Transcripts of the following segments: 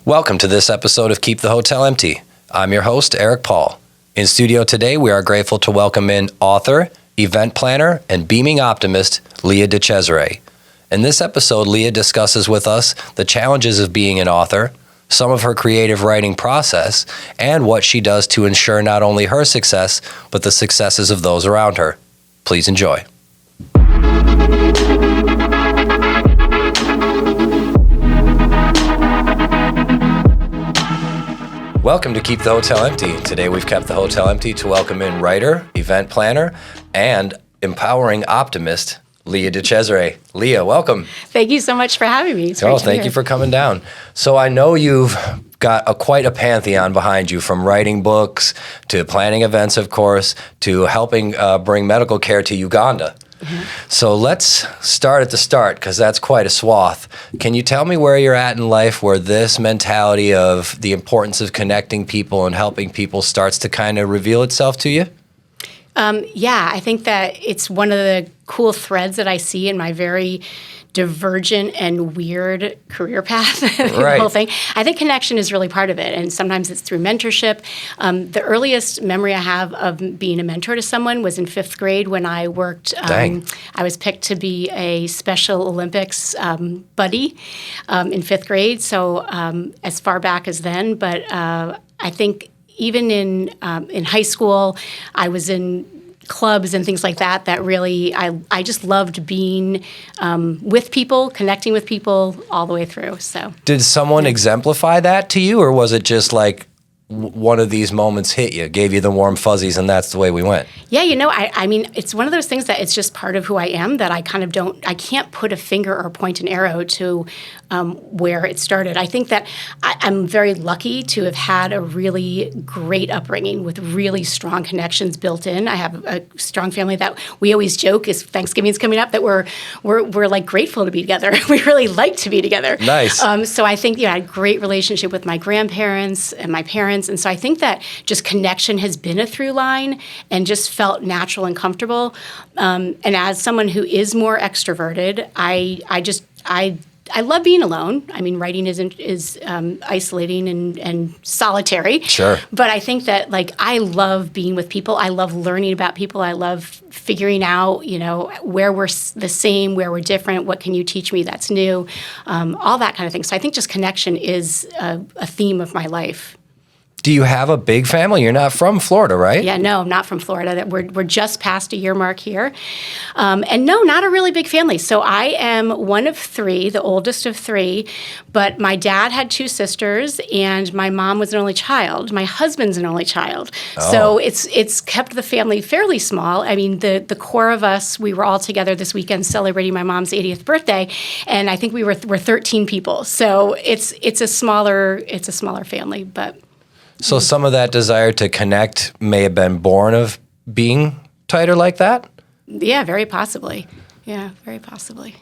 Welcome to this episode of Keep the Hotel Empty. I'm your host, Eric Paul. In studio today, we are grateful to welcome in author, event planner, and beaming optimist, Leah Decesare. In this episode, Leah discusses with us the challenges of being an author, some of her creative writing process, and what she does to ensure not only her success, but the successes of those around her. Please enjoy. Welcome to Keep the Hotel Empty. Today we've kept the hotel empty to welcome in writer, event planner, and empowering optimist, Leah Decesare. Leah, welcome. Thank you so much for having me. Thank you for coming down. So I know you've got quite a pantheon behind you, from writing books to planning events, of course, to helping bring medical care to Uganda. Mm-hmm. So let's start at the start, because that's quite a swath. Can you tell me where you're at in life where this mentality of the importance of connecting people and helping people starts to kind of reveal itself to you? I think that it's one of the cool threads that I see in my very divergent and weird career path, the whole thing. I think connection is really part of it, and sometimes it's through mentorship. The earliest memory I have of being a mentor to someone was in 5th grade when I worked. I was picked to be a Special Olympics buddy in 5th grade, so as far back as then. But I think even in high school, I was in clubs and things like that really, I just loved being with people, connecting with people all the way through. So, did someone exemplify that to you, or was it just like one of these moments hit you, gave you the warm fuzzies, and that's the way we went? Yeah, I mean, it's one of those things that it's just part of who I am, that I kind of I can't put a finger or point an arrow to where it started. I think that I'm very lucky to have had a really great upbringing with really strong connections built in. I have a strong family that we always joke, is Thanksgiving's coming up, that we're like grateful to be together. We really like to be together. Nice. So I think I had a great relationship with my grandparents and my parents, and so I think that just connection has been a through line and just felt natural and comfortable. And as someone who is more extroverted, I love being alone. I mean, writing is isolating and solitary. Sure. But I think that, I love being with people. I love learning about people. I love figuring out, where we're the same, where we're different. What can you teach me that's new? All that kind of thing. So I think just connection is a theme of my life. Do you have a big family? You're not from Florida, right? Yeah, no, I'm not from Florida. We're just past a year mark here. And no, not a really big family. So I am one of 3, the oldest of 3, but my dad had 2 sisters, and my mom was an only child. My husband's an only child. Oh. So it's kept the family fairly small. I mean, the core of us, we were all together this weekend celebrating my mom's 80th birthday, and I think we're 13 people. So it's a smaller family, but. So some of that desire to connect may have been born of being tighter like that? Yeah, very possibly. Yeah, very possibly.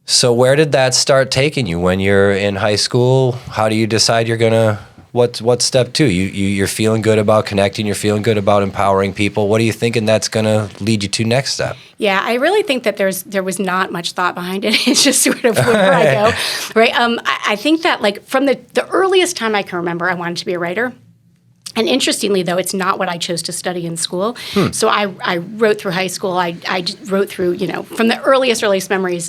So where did that start taking you when you're in high school? How do you decide you're going to, what's step 2? You're feeling good about connecting, you're feeling good about empowering people. What are you thinking that's going to lead you to next step? Yeah, I really think that there was not much thought behind it. It's just sort of where I go, right? I think that from the earliest time I can remember, I wanted to be a writer. And interestingly, though, it's not what I chose to study in school. So I wrote through high school. I wrote through, from the earliest memories.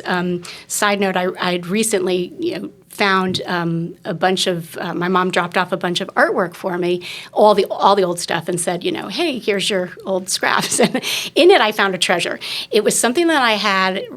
Side note, I'd recently, found a bunch of, my mom dropped off a bunch of artwork for me, all the old stuff, and said, hey, here's your old scraps. And in it, I found a treasure. It was something that I had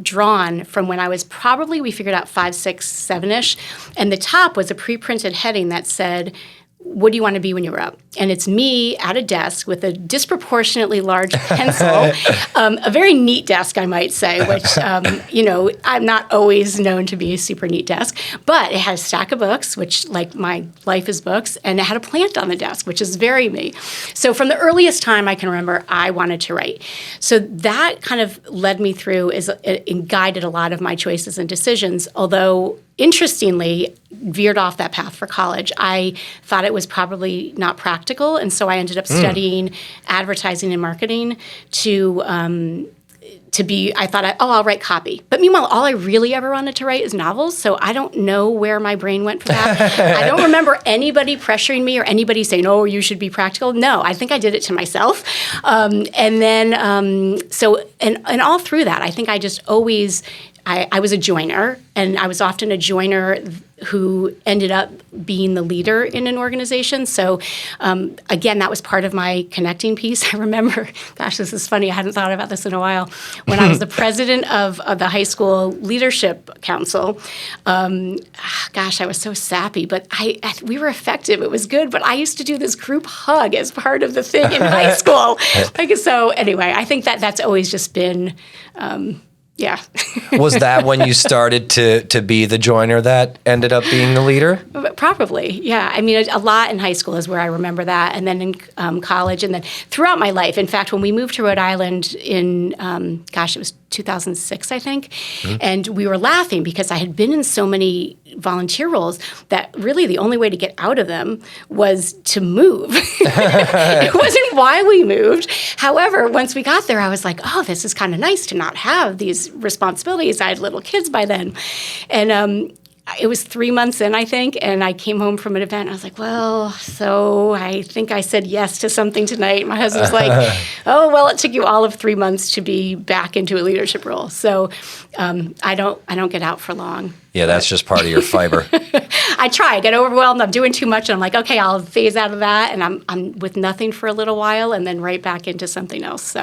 drawn from when I was probably, we figured out 5, 6, 7-ish. And the top was a pre-printed heading that said, what do you want to be when you grow up? And it's me at a desk with a disproportionately large pencil, a very neat desk, I might say, which, I'm not always known to be a super neat desk, but it had a stack of books, which, my life is books, and it had a plant on the desk, which is very me. So from the earliest time I can remember, I wanted to write. So that kind of led me through and guided a lot of my choices and decisions, although interestingly, veered off that path for college. I thought it was probably not practical, and so I ended up studying advertising and marketing to I thought, I'll write copy. But meanwhile, all I really ever wanted to write is novels. So I don't know where my brain went for that. I don't remember anybody pressuring me or anybody saying, oh, you should be practical. No, I think I did it to myself. And all through that, I think I just always, I was a joiner, and I was often a joiner who ended up being the leader in an organization. So again, that was part of my connecting piece. I remember, gosh, this is funny. I hadn't thought about this in a while. When I was the president of the high school leadership council, gosh, I was so sappy, but we were effective. It was good. But I used to do this group hug as part of the thing in high school. So anyway, I think that's always just been... yeah. Was that when you started to be the joiner that ended up being the leader? Probably, yeah. I mean, a lot in high school is where I remember that, and then in college, and then throughout my life. In fact, when we moved to Rhode Island in, it was 2006, I think, and we were laughing because I had been in so many volunteer roles that really the only way to get out of them was to move. It wasn't why we moved. However, once we got there, I was like, oh, this is kind of nice to not have these responsibilities. I had little kids by then. And it was 3 months in, I think, and I came home from an event. And I was like, well, so I think I said yes to something tonight. My husband's like, oh, well, it took you all of 3 months to be back into a leadership role. So I don't get out for long. Yeah, that's just part of your fiber. I try. I get overwhelmed. I'm doing too much. And I'm like, okay, I'll phase out of that. And I'm with nothing for a little while and then right back into something else.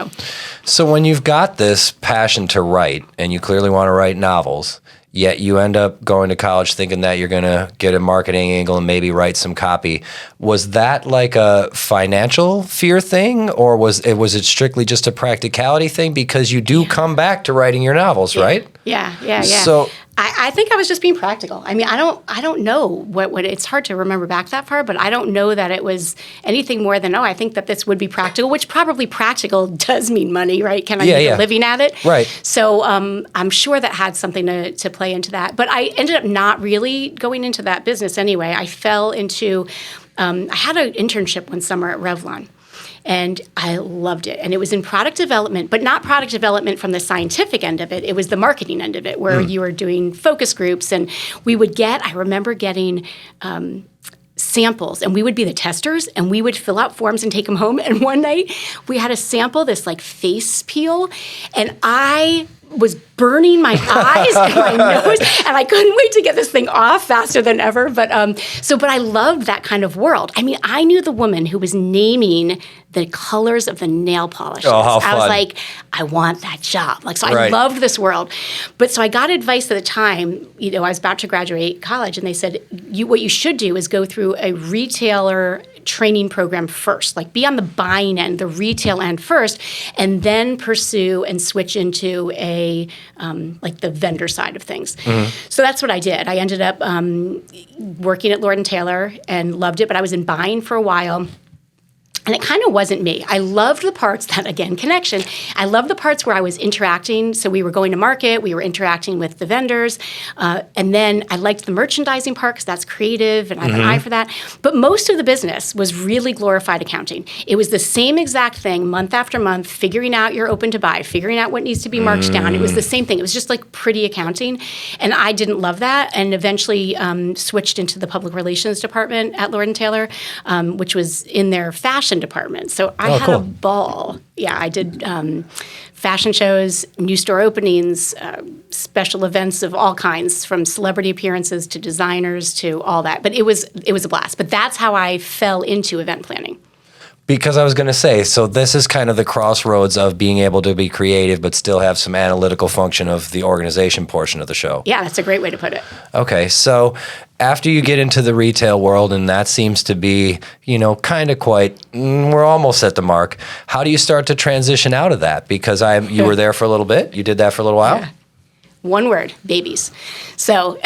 So when you've got this passion to write, and you clearly want to write novels, yet you end up going to college thinking that you're going to get a marketing angle and maybe write some copy. Was that like a financial fear thing, or was it strictly just a practicality thing? Because you do come back to writing your novels, right? Yeah. So I think I was just being practical. I mean, I don't know what it's hard to remember back that far, but I don't know that it was anything more than, I think that this would be practical, which probably practical does mean money, right? Can I make a living at it? Right. So I'm sure that had something to play into that. But I ended up not really going into that business anyway. I fell into, I had an internship one summer at Revlon. And I loved it. And it was in product development, but not product development from the scientific end of it. It was the marketing end of it, where you were doing focus groups. And I remember getting samples, and we would be the testers, and we would fill out forms and take them home. And one night we had a sample, this like face peel, and I was burning my eyes and my nose, and I couldn't wait to get this thing off faster than ever. But I loved that kind of world. I mean, I knew the woman who was naming the colors of the nail polishes. Oh, how fun. I was like, I want that job. I loved this world. But so I got advice at the time, I was about to graduate college, and they said, what you should do is go through a retailer training program first, be on the buying end, the retail end first, and then pursue and switch into the vendor side of things. Mm-hmm. So that's what I did. I ended up working at Lord & Taylor and loved it, but I was in buying for a while. And it kind of wasn't me. I loved the parts that, again, connection. I loved the parts where I was interacting. So we were going to market. We were interacting with the vendors. And then I liked the merchandising part because that's creative, and I have an eye for that. But most of the business was really glorified accounting. It was the same exact thing month after month, figuring out your open to buy, figuring out what needs to be marked down. It was the same thing. It was just pretty accounting. And I didn't love that, and eventually switched into the public relations department at Lord & Taylor, which was in their fashion department. So I had a ball. Yeah, I did fashion shows, new store openings, special events of all kinds, from celebrity appearances to designers to all that. But it was a blast. But that's how I fell into event planning. Because I was going to say, so this is kind of the crossroads of being able to be creative but still have some analytical function of the organization portion of the show. Yeah, that's a great way to put it. Okay, so after you get into the retail world, and that seems to be, kind of we're almost at the mark, how do you start to transition out of that? Because you were there for a little bit. You did that for a little while? Yeah. One word, babies. So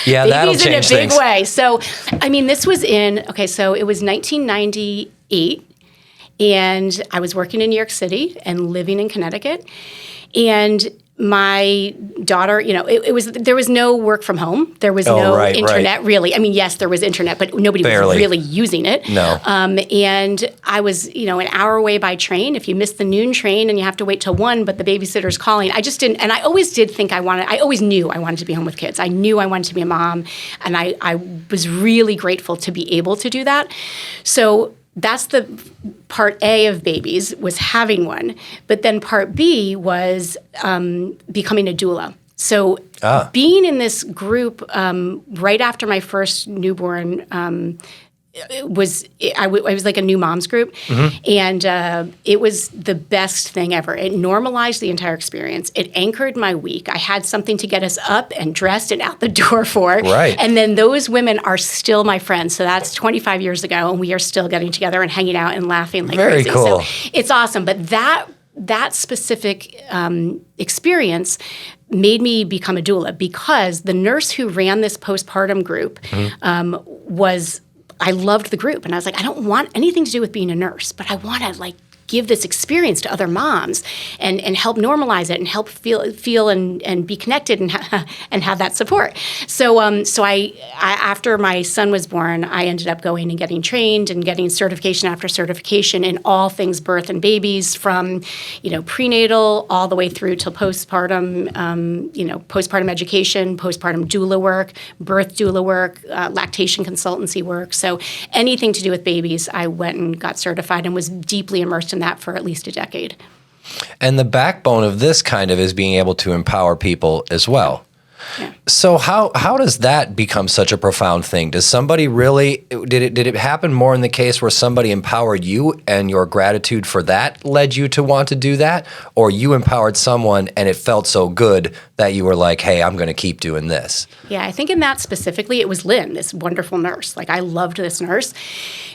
yeah, that'll change things. In a big things. way. So, this was so it was 1998, and I was working in New York City and living in Connecticut. And my daughter, there was no work from home. There was right, internet, really. I mean, yes, there was internet, but nobody Barely. was really using it. No. And I was, an hour away by train. If you missed the noon train and you have to wait till 1, but the babysitter's calling, I just didn't. And I always did think I always knew I wanted to be home with kids. I knew I wanted to be a mom. And I was really grateful to be able to do that. So that's the part A of babies, was having one. But then part B was becoming a doula. So being in this group right after my first newborn I was like a new moms group, and it was the best thing ever. It normalized the entire experience. It anchored my week. I had something to get us up and dressed and out the door for. Right. And then those women are still my friends. So that's 25 years ago, and we are still getting together and hanging out and laughing like Very crazy. cool. So it's awesome. But that specific experience made me become a doula, because the nurse who ran this postpartum group I loved the group, and I was like, I don't want anything to do with being a nurse, but I want to give this experience to other moms and help normalize it and help feel and be connected and have that support. So I after my son was born, I ended up going and getting trained and getting certification after certification in all things birth and babies, from prenatal all the way through till postpartum, postpartum education, postpartum doula work, birth doula work, lactation consultancy work. So anything to do with babies, I went and got certified and was deeply immersed in that for at least a decade. And the backbone of this kind of is being able to empower people as well. Yeah. So how does that become such a profound thing? Does somebody really, did it happen more in the case where somebody empowered you and your gratitude for that led you to want to do that? Or you empowered someone and it felt so good that you were like, hey, I'm going to keep doing this? Yeah, I think in that specifically, it was Lynn, this wonderful nurse. I loved this nurse.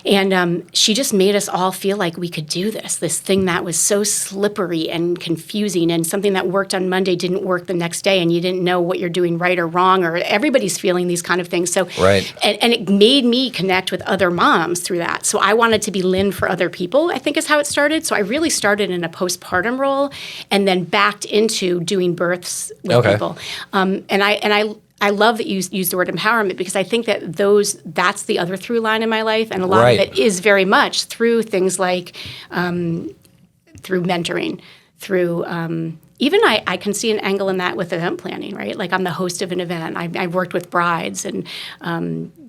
And she just made us all feel like we could do this thing that was so slippery and confusing, and something that worked on Monday didn't work the next day, and you didn't know what you're doing right or wrong, or everybody's feeling these kind of things. So, right. And it made me connect with other moms through that. So I wanted to be Lynn for other people, I think is how it started. So I really started in a postpartum role and then backed into doing births with people. I love that you use the word empowerment, because I think that that's the other through line in my life. And a lot of it is very much through things like through mentoring, through even I can see an angle in that with event planning, right? I'm the host of an event. I've worked with brides and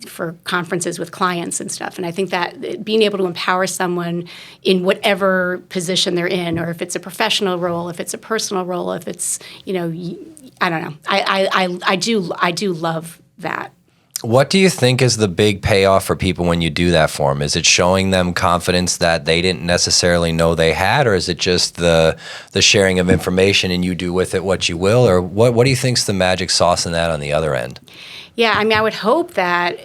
for conferences with clients and stuff. And I think that being able to empower someone in whatever position they're in, or if it's a professional role, if it's a personal role, if it's, I don't know. I do love that. What do you think is the big payoff for people when you do that for them? Is it showing them confidence that they didn't necessarily know they had, or is it just the sharing of information and you do with it what you will? Or what do you think's the magic sauce in that on the other end? Yeah, I mean, I would hope that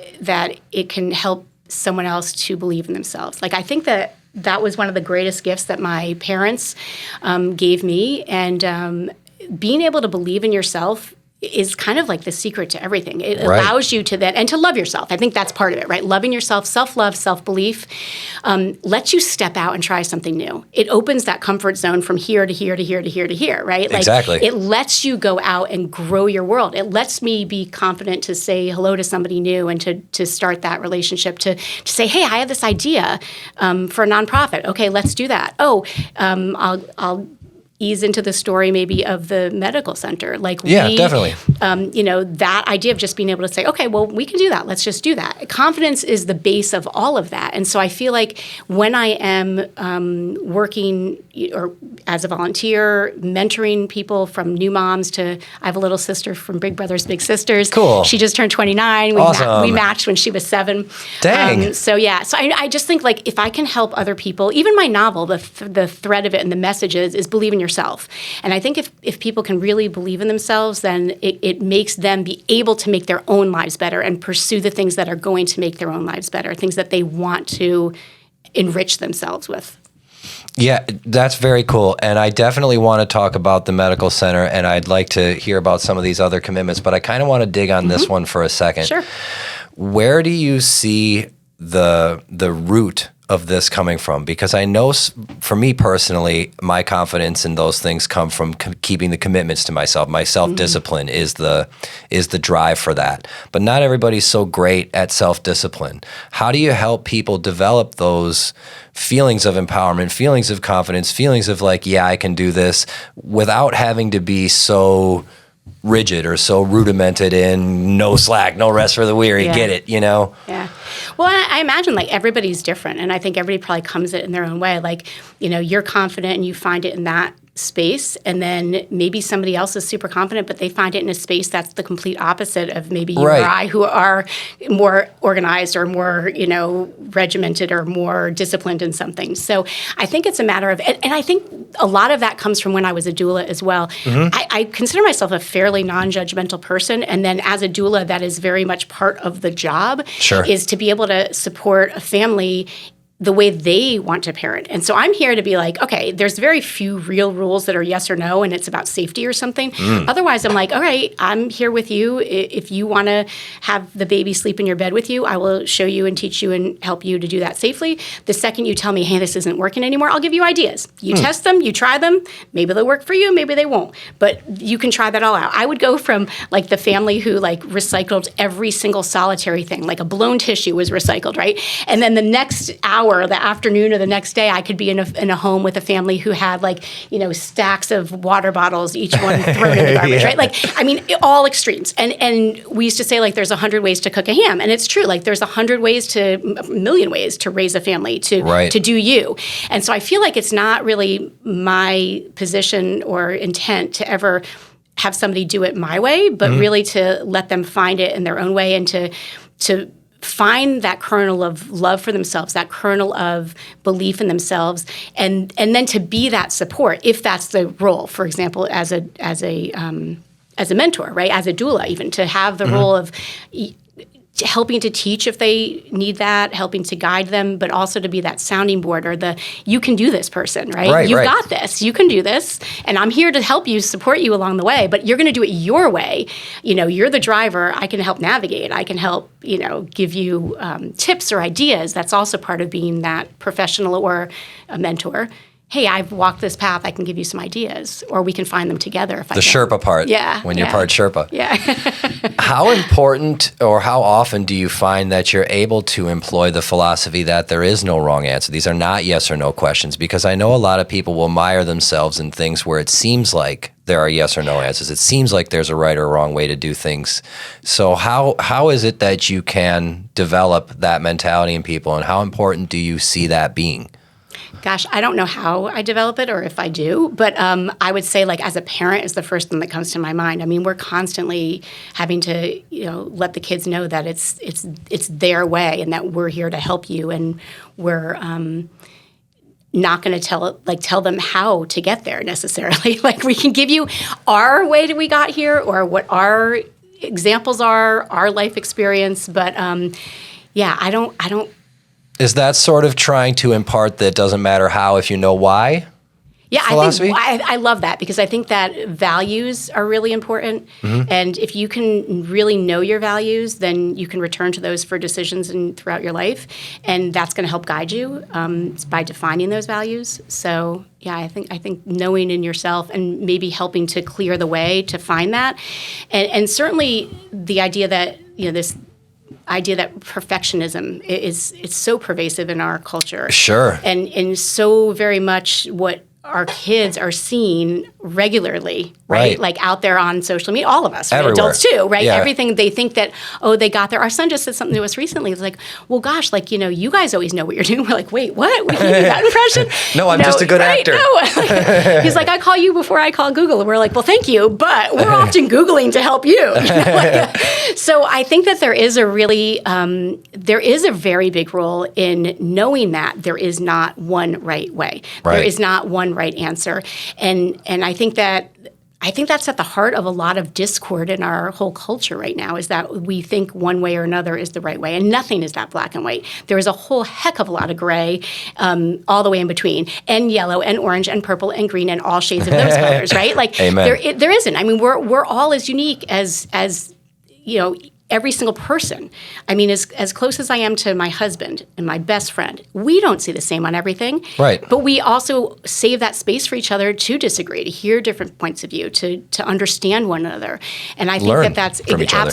it can help someone else to believe in themselves. I think that was one of the greatest gifts that my parents gave me, and being able to believe in yourself is kind of like the secret to everything. It allows you to then, and to love yourself. I think that's part of it, right? Loving yourself, self-love, self-belief, lets you step out and try something new. It opens that comfort zone from here to here to here to here to here, right? Exactly. It lets you go out and grow your world. It lets me be confident to say hello to somebody new and to start that relationship, to say, hey, I have this idea for a nonprofit. Okay, let's do that. Oh, I'll ease into the story maybe of the medical center. Definitely. That idea of just being able to say, okay, well, we can do that. Let's just do that. Confidence is the base of all of that. And so I feel like when I am working or as a volunteer, mentoring people from new moms to, I have a little sister from Big Brothers Big Sisters. Cool. She just turned 29. Awesome. We matched when she was 7. Dang. So I just think if I can help other people, even my novel, the thread of it and the message is believe in yourself. And I think if people can really believe in themselves, then it makes them be able to make their own lives better and pursue the things that are going to make their own lives better, things that they want to enrich themselves with. Yeah, that's very cool. And I definitely want to talk about the medical center, and I'd like to hear about some of these other commitments, but I kind of want to dig on this one for a second. Sure. Where do you see the root of this coming from? Because I know for me personally, my confidence in those things come from keeping the commitments to myself. My self-discipline is the drive for that. But not everybody's so great at self-discipline. How do you help people develop those feelings of empowerment, feelings of confidence, feelings of like, yeah, I can do this, without having to be so rigid or so rudimented in no slack, no rest for the weary, get it, Yeah. Well, I imagine like everybody's different, and I think everybody probably comes at it in their own way. Like, you're confident and you find it in that space, and then maybe somebody else is super confident, but they find it in a space that's the complete opposite of maybe you or I, who are more organized or more, regimented or more disciplined in something. So I think it's a matter of, and I think a lot of that comes from when I was a doula as well. I consider myself a fairly non-judgmental person, and then as a doula, that is very much part of the job, is to be able to support a family the way they want to parent. And so I'm here to be like, okay, there's very few real rules that are yes or no, and it's about safety or something. Otherwise, I'm like, all right, I'm here with you. If you want to have the baby sleep in your bed with you, I will show you and teach you and help you to do that safely. The second you tell me, hey, this isn't working anymore, I'll give you ideas. You test them, you try them. Maybe they'll work for you, maybe they won't. But you can try that all out. I would go from like the family who like recycled every single solitary thing, like a blown tissue was recycled, right? And then the next hour, the afternoon or the next day, I could be in a home with a family who had like, stacks of water bottles, each one thrown in the garbage, right? Like, I mean, all extremes. And we used to say like, there's 100 ways to cook a ham. And it's true. Like there's 100 ways a million ways to raise a family, to do you. And so I feel like it's not really my position or intent to ever have somebody do it my way, but really to let them find it in their own way, and to find that kernel of love for themselves, that kernel of belief in themselves, and then to be that support, if that's the role. For example, as a mentor, right? As a doula, even to have the role of helping to teach if they need that, helping to guide them, but also to be that sounding board or you can do this person, right? You've got this, you can do this, and I'm here to help you, support you along the way, but you're going to do it your way. You're the driver. I can help navigate. I can help, give you tips or ideas. That's also part of being that professional or a mentor. Hey, I've walked this path, I can give you some ideas, or we can find them together. If I can. Sherpa part. When you're part Sherpa. Yeah. How important or how often do you find that you're able to employ the philosophy that there is no wrong answer? These are not yes or no questions, because I know a lot of people will mire themselves in things where it seems like there are yes or no answers. It seems like there's a right or wrong way to do things. So how is it that you can develop that mentality in people, and how important do you see that being? Gosh, I don't know how I develop it or if I do, but I would say like as a parent is the first thing that comes to my mind. I mean, we're constantly having to, let the kids know that it's their way and that we're here to help you, and we're not going to tell them how to get there necessarily. Like we can give you our way that we got here or what our examples are, our life experience, but I don't. Is that sort of trying to impart that it doesn't matter how if you know why? Yeah, philosophy? I love that, because I think that values are really important. And if you can really know your values, then you can return to those for decisions and throughout your life. And that's going to help guide you by defining those values. So yeah, I think knowing in yourself and maybe helping to clear the way to find that. And certainly the idea that, this idea that perfectionism it's so pervasive in our culture. Sure. And so very much what our kids are seeing regularly, right? Like out there on social media, all of us, right? Adults too, right? Yeah. Everything, they think that, they got there. Our son just said something to us recently. It's like, well, gosh, like, you guys always know what you're doing. We're like, wait, what? We give you that impression? No, I'm just a good actor. No. He's like, I call you before I call Google. And we're like, well, thank you, but we're often Googling to help you. So I think that there is a very big role in knowing that there is not one right way. There is not one right answer. And I think that's at the heart of a lot of discord in our whole culture right now, is that we think one way or another is the right way, and nothing is that black and white. There is a whole heck of a lot of gray, all the way in between, and yellow and orange and purple and green and all shades of those colors, right? Like there isn't. I mean, we're all as unique as every single person. I mean, as close as I am to my husband and my best friend, we don't see the same on everything. Right. But we also save that space for each other to disagree, to hear different points of view, to understand one another. And I think Learn that's from each other.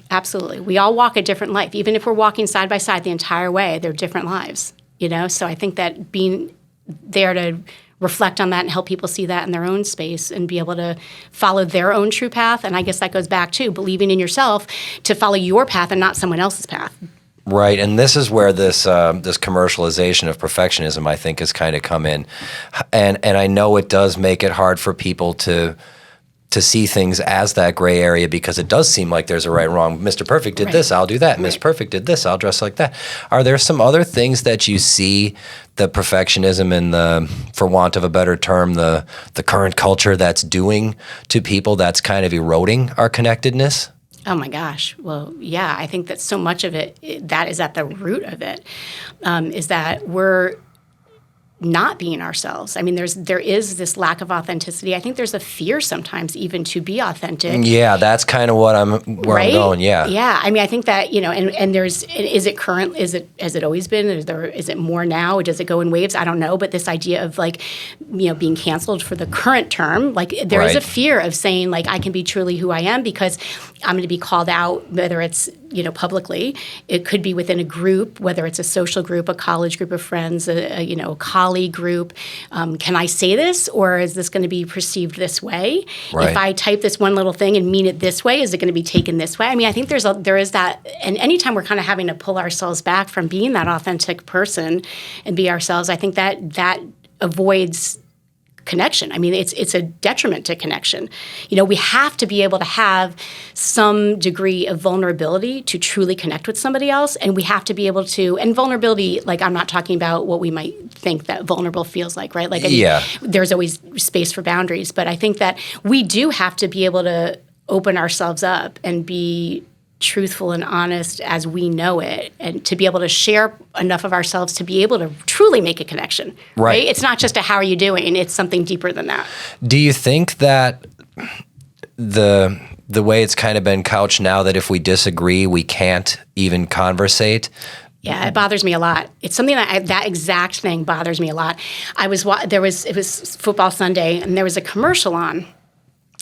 Absolutely. We all walk a different life. Even if we're walking side by side the entire way, they're different lives, you know? So I think that being there to reflect on that and help people see that in their own space and be able to follow their own true path. And I guess that goes back to believing in yourself to follow your path and not someone else's path. Right, and this is where this commercialization of perfectionism, I think, has kind of come in, and I know it does make it hard for people to see things as that gray area, because it does seem like there's a right and wrong. Mr. Perfect did this, I'll do that. Miss Perfect did this, I'll dress like that. Are there some other things that you see the perfectionism and the, for want of a better term, the current culture that's doing to people that's kind of eroding our connectedness? Oh my gosh. Well, yeah, I think that so much of it, that is at the root of it, is that we're not being ourselves. I mean, there is this lack of authenticity. I think there's a fear sometimes even to be authentic. Yeah, that's kind of what I'm going. Yeah. Yeah. I mean, I think that, you know, and is it current? Has it always been? Is it more now? Does it go in waves? I don't know. But this idea of like, you know, being canceled for the current term, like there is a fear of saying like, I can be truly who I am because I'm going to be called out, whether it's, you know, publicly. It could be within a group, whether it's a social group, a college group of friends, you know, a colleague group. Can I say this, or is this going to be perceived this way? Right. If I type this one little thing and mean it this way, is it going to be taken this way? I mean, I think there is that, and anytime we're kind of having to pull ourselves back from being that authentic person and be ourselves, I think that avoids connection. I mean, it's a detriment to connection. You know, we have to be able to have some degree of vulnerability to truly connect with somebody else, and we have to be able to, and vulnerability, like I'm not talking about what we might think that vulnerable feels like, right? Like, I mean, there's always space for boundaries, but I think that we do have to be able to open ourselves up and be truthful and honest as we know it, and to be able to share enough of ourselves to be able to truly make a connection. Right? It's not just a how are you doing, it's something deeper than that. Do you think that the way it's kind of been couched now, that if we disagree, we can't even conversate? Yeah, it bothers me a lot. It's something that exact thing bothers me a lot. It was football Sunday, and there was a commercial on.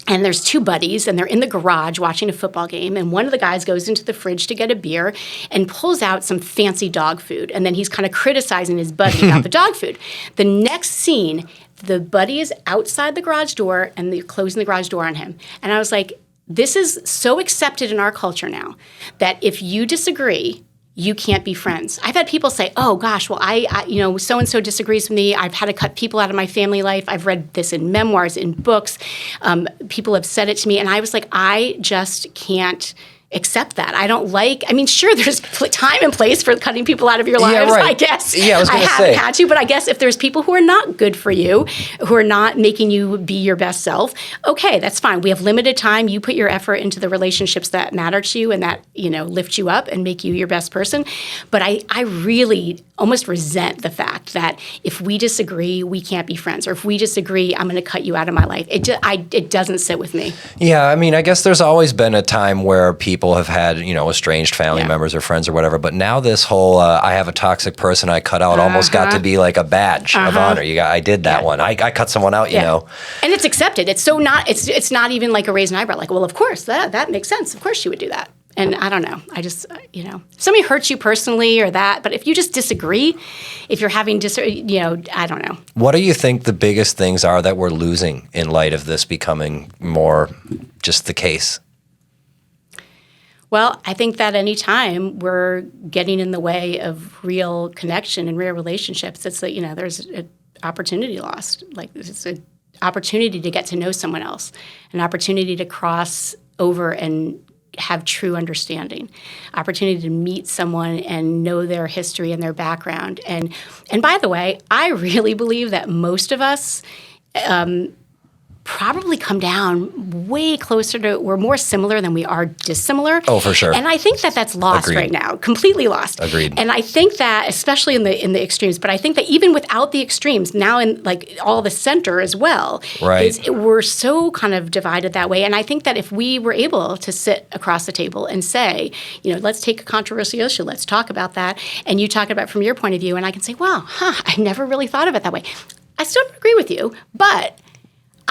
And there's two buddies, and they're in the garage watching a football game, and one of the guys goes into the fridge to get a beer and pulls out some fancy dog food, and then he's kind of criticizing his buddy about the dog food. The next scene, the buddy is outside the garage door, and they're closing the garage door on him. And I was like, this is so accepted in our culture now that if you disagree, you can't be friends. I've had people say, oh gosh, well, I you know, so-and-so disagrees with me. I've had to cut people out of my family life. I've read this in memoirs, in books. People have said it to me. And I was like, I just can't accept that. I don't like, I mean, sure, there's time and place for cutting people out of your lives, I guess. Yeah, I was going to say. I haven't had to, but I guess if there's people who are not good for you, who are not making you be your best self, okay, that's fine. We have limited time. You put your effort into the relationships that matter to you and that, you know, lift you up and make you your best person. But I really almost resent the fact that if we disagree, we can't be friends. Or if we disagree, I'm going to cut you out of my life. It doesn't sit with me. Yeah, I mean, I guess there's always been a time where people have had, you know, estranged family members or friends or whatever. But now this whole I have a toxic person I cut out almost got to be like a badge of honor. I did that one. I cut someone out, you know. And it's accepted. It's so not, it's not even like a raised an eyebrow. Like, well, of course, that makes sense. Of course you would do that. And I don't know. I just, you know, if somebody hurts you personally or that, but if you just disagree, if you're having, you know, I don't know. What do you think the biggest things are that we're losing in light of this becoming more just the case? Well, I think that any time we're getting in the way of real connection and real relationships, it's that, you know, there's an opportunity lost. Like, it's an opportunity to get to know someone else, an opportunity to cross over and have true understanding, opportunity to meet someone and know their history and their background. And by the way, I really believe that most of us probably come down way closer to, we're more similar than we are dissimilar. Oh, for sure. And I think that that's lost Agreed. right now, completely lost. Agreed. And I think that, especially in the extremes, but I think that even without the extremes, now in like all the center as well, right. We're so kind of divided that way. And I think that if we were able to sit across the table and say, let's take a controversial issue, let's talk about that, and you talk about it from your point of view, and I can say, wow, I never really thought of it that way. I still don't agree with you, but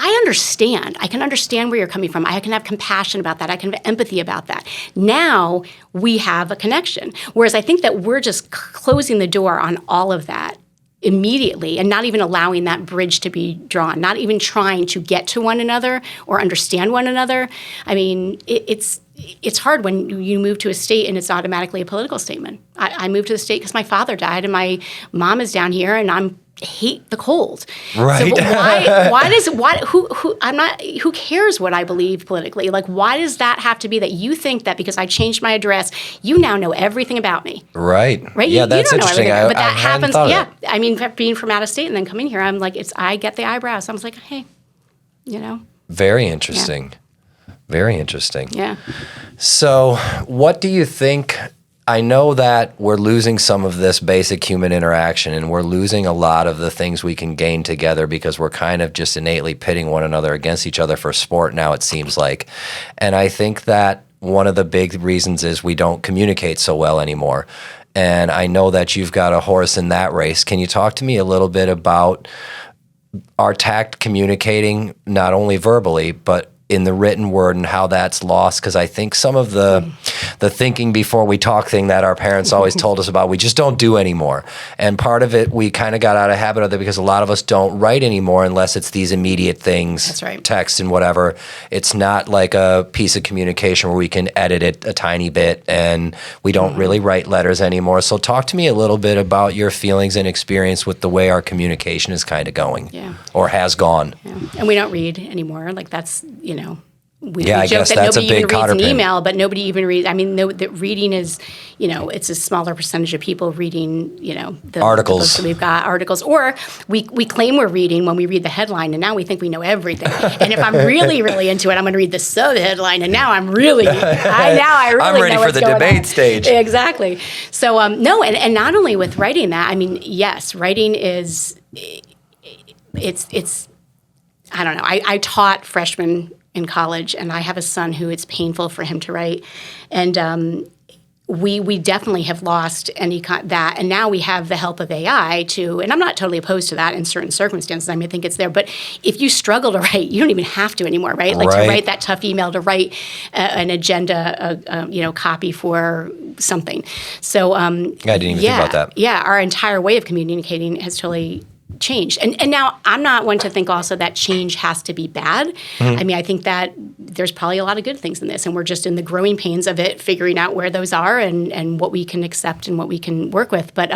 I understand. I can understand where you're coming from. I can have compassion about that. I can have empathy about that. Now we have a connection. Whereas I think that we're just closing the door on all of that immediately and not even allowing that bridge to be drawn, not even trying to get to one another or understand one another. I mean, it's hard when you move to a state and it's automatically a political statement. I moved to the state because my father died and my mom is down here and hate the cold. Right. So who cares what I believe politically? Like, why does that have to be that you think that because I changed my address, you now know everything about me? Right. Right? Yeah, you that's don't know interesting. everything, but that I hadn't happens. thought of Yeah. it. I mean, being from out of state and then coming here, I'm like, I get the eyebrows. I was like, hey, Very interesting. Yeah. Very interesting. Yeah. So what do you think? I know that we're losing some of this basic human interaction and we're losing a lot of the things we can gain together because we're kind of just innately pitting one another against each other for sport now, it seems like. And I think that one of the big reasons is we don't communicate so well anymore. And I know that you've got a horse in that race. Can you talk to me a little bit about our tact communicating, not only verbally, but in the written word and how that's lost? Because I think some of the thinking before we talk thing that our parents always told us about, we just don't do anymore. And part of it, we kind of got out of habit of it because a lot of us don't write anymore unless it's these immediate things, That's right. text and whatever. It's not like a piece of communication where we can edit it a tiny bit, and we don't really write letters anymore. So talk to me a little bit about your feelings and experience with the way our communication is kind of going or has gone. Yeah. And we don't read anymore. Like that's, we I joke guess that that's nobody a big even reads cotter an pin. email, but nobody even reads. I mean, that reading is, it's a smaller percentage of people reading, the articles. The books that we've got, articles. Or we claim we're reading when we read the headline, and now we think we know everything. And if I'm really, really into it, I'm going to read the sub-headline, and now I'm really, I'm ready know for what's the going debate on. stage. Exactly. So, no, and not only with writing that, I mean, yes, writing is, it's I don't know. I taught freshmen in college, and I have a son who it's painful for him to write, and we definitely have lost that, and now we have the help of AI too. And I'm not totally opposed to that in certain circumstances. I mean, I think it's there, but if you struggle to write, you don't even have to anymore, right? Like to write that tough email, to write an agenda, copy for something. So I didn't even think about that. Yeah, our entire way of communicating has totally changed. And now I'm not one to think also that change has to be bad. Mm-hmm. I mean, I think that there's probably a lot of good things in this, and we're just in the growing pains of it, figuring out where those are and what we can accept and what we can work with. But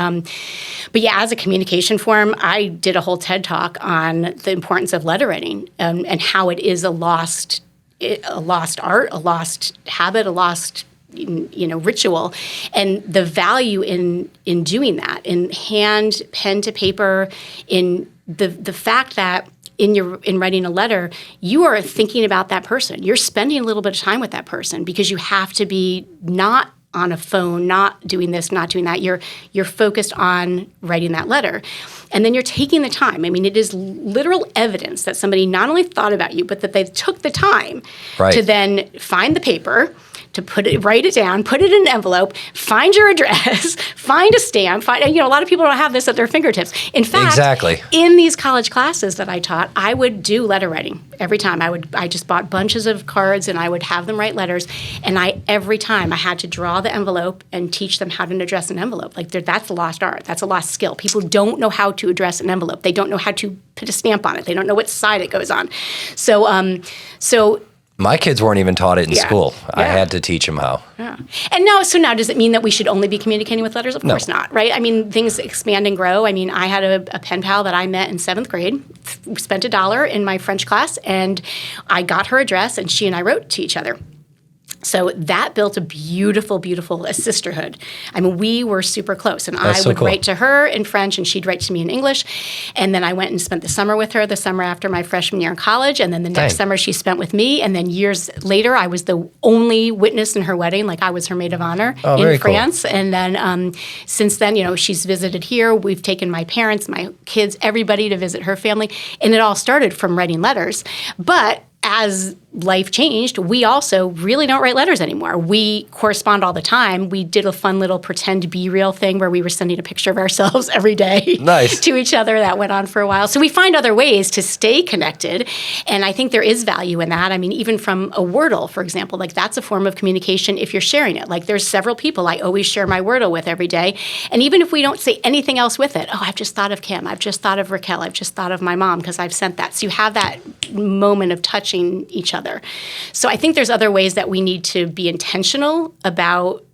yeah, as a communication form, I did a whole TED Talk on the importance of letter writing and how it is a lost art, a lost habit, a lost ritual, and the value in doing that, in hand, pen to paper, in the fact that in writing a letter, you are thinking about that person. You're spending a little bit of time with that person because you have to be not on a phone, not doing this, not doing that. You're focused on writing that letter. And then you're taking the time. I mean, it is literal evidence that somebody not only thought about you, but that they took the time to then find the paper, to write it down, put it in an envelope, find your address, find a stamp. A lot of people don't have this at their fingertips. In fact, in these college classes that I taught, I would do letter writing every time. I just bought bunches of cards and I would have them write letters. And every time I had to draw the envelope and teach them how to address an envelope. Like that's a lost art. That's a lost skill. People don't know how to address an envelope. They don't know how to put a stamp on it. They don't know what side it goes on. So my kids weren't even taught it in school. Yeah. I had to teach them how. Yeah. And now does it mean that we should only be communicating with letters? Of course not, right? I mean, things expand and grow. I mean, I had a pen pal that I met in 7th grade, spent $1 in my French class, and I got her address, and she and I wrote to each other. So that built a beautiful, beautiful sisterhood. I mean, we were super close. And That's I so would cool. write to her in French, and she'd write to me in English. And then I went and spent the summer with her the summer after my freshman year in college. And then the next summer she spent with me. And then years later, I was the only witness in her wedding. Like, I was her maid of honor in France. Cool. And then since then, you know, she's visited here. We've taken my parents, my kids, everybody to visit her family. And it all started from writing letters. But as life changed, we also really don't write letters anymore. We correspond all the time. We did a fun little pretend be real thing where we were sending a picture of ourselves every day to each other. That went on for a while. So we find other ways to stay connected. And I think there is value in that. I mean, even from a Wordle, for example, like that's a form of communication if you're sharing it. Like there's several people I always share my Wordle with every day. And even if we don't say anything else with it, I've just thought of Kim. I've just thought of Raquel. I've just thought of my mom because I've sent that. So you have that moment of touching each other. So I think there's other ways that we need to be intentional about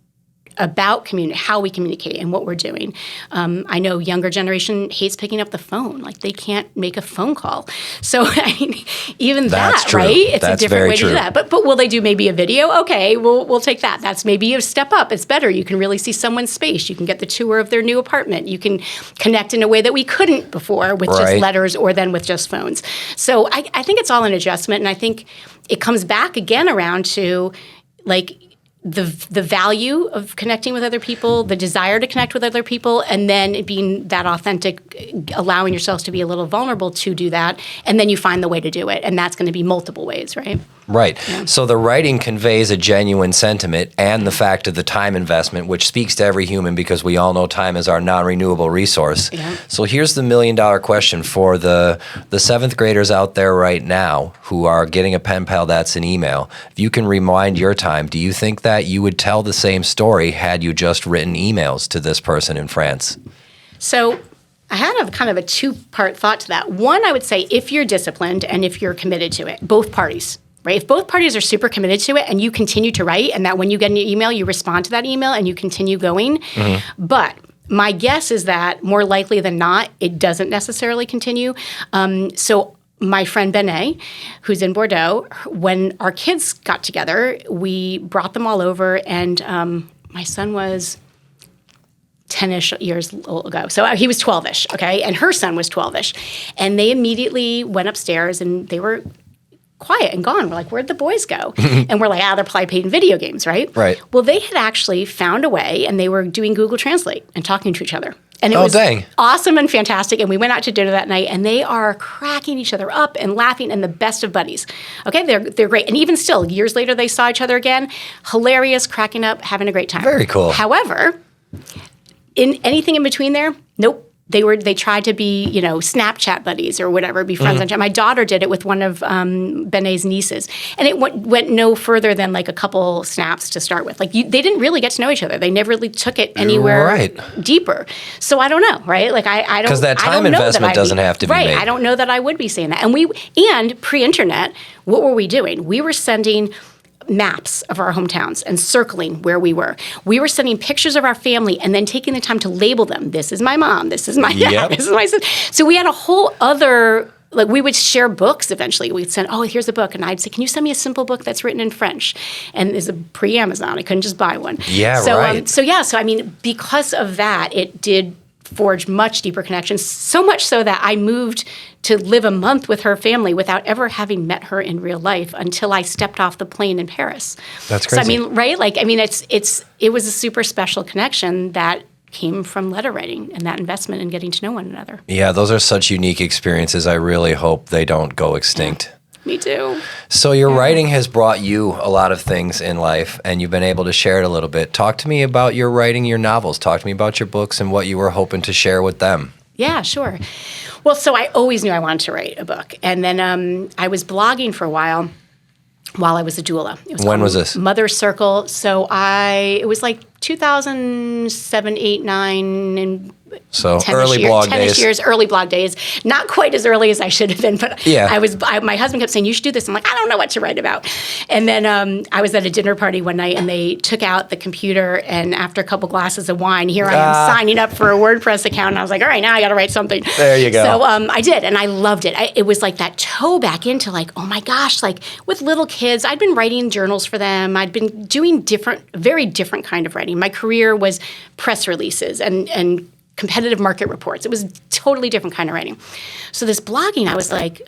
how we communicate and what we're doing. I know younger generation hates picking up the phone. Like they can't make a phone call. So I mean, even That's that, true. right? It's That's a different way true. to do that. But will they do maybe a video? Okay, we'll take that. That's maybe a step up. It's better. You can really see someone's space. You can get the tour of their new apartment. You can connect in a way that we couldn't before with just letters or then with just phones. So I think it's all an adjustment. And I think it comes back again around to like the value of connecting with other people, the desire to connect with other people, and then being that authentic, allowing yourselves to be a little vulnerable to do that, and then you find the way to do it, and that's going to be multiple ways, right? Right. Yeah. So the writing conveys a genuine sentiment and the fact of the time investment, which speaks to every human because we all know time is our non-renewable resource. Yeah. So here's the million-dollar question for the seventh graders out there right now who are getting a pen pal that's an email. If you can rewind your time, do you think that you would tell the same story had you just written emails to this person in France? So I had a kind of a two-part thought to that. One, I would say if you're disciplined and if you're committed to it, both parties. Right? If both parties are super committed to it and you continue to write and that when you get an email, you respond to that email and you continue going. Mm-hmm. But my guess is that more likely than not, it doesn't necessarily continue. So my friend Benet, who's in Bordeaux, when our kids got together, we brought them all over and my son was 10-ish years ago. So he was 12-ish, okay? And her son was 12-ish. And they immediately went upstairs and they were quiet and gone. We're like, where'd the boys go? And we're like, they're probably playing video games, right? Right. Well, they had actually found a way, and they were doing Google Translate and talking to each other. And it was awesome and fantastic. And we went out to dinner that night, and they are cracking each other up and laughing, and the best of buddies. Okay, they're great. And even still, years later, they saw each other again. Hilarious, cracking up, having a great time. Very cool. However, in anything in between there, nope. They tried to be, Snapchat buddies or whatever, be friends on chat. My daughter did it with one of Benet's nieces. And it went no further than like a couple snaps to start with. Like they didn't really get to know each other. They never really took it anywhere deeper. So I don't know, right? Like I don't. Because that time investment doesn't have to be made. I don't know that I would be saying that. And pre-internet, what were we doing? We were sending maps of our hometowns and circling where we were. We were sending pictures of our family and then taking the time to label them. This is my mom. This is my dad. This is my son. So we had a whole other, like we would share books eventually. We'd send, here's a book. And I'd say, can you send me a simple book that's written in French? And there's a pre-Amazon. I couldn't just buy one. Yeah, so, right. So I mean, because of that, it did forge much deeper connections, so much so that I moved to live a month with her family without ever having met her in real life until I stepped off the plane in Paris. That's crazy. So I mean, right? Like, I mean, it was a super special connection that came from letter writing and that investment in getting to know one another. Yeah, those are such unique experiences. I really hope they don't go extinct. Yeah. Me too. So your writing has brought you a lot of things in life, and you've been able to share it a little bit. Talk to me about your writing, your novels. Talk to me about your books and what you were hoping to share with them. Yeah, sure. Well, so I always knew I wanted to write a book. And then I was blogging for a while I was a doula. When was this? Mother Circle. So it was like 2007, 8, 9, and So 10-ish early blog 10-ish days. years, early blog days. Not quite as early as I should have been, but Yeah. my husband kept saying, you should do this. I'm like, I don't know what to write about. And then I was at a dinner party one night and they took out the computer, and after a couple glasses of wine, here I am signing up for a WordPress account. And I was like, all right, now I got to write something. There you go. So I did, and I loved it. It was like that toe back into like, oh my gosh, like with little kids, I'd been writing journals for them. I'd been doing very different kind of writing. My career was press releases and competitive market reports. It was totally different kind of writing. So this blogging, I was like,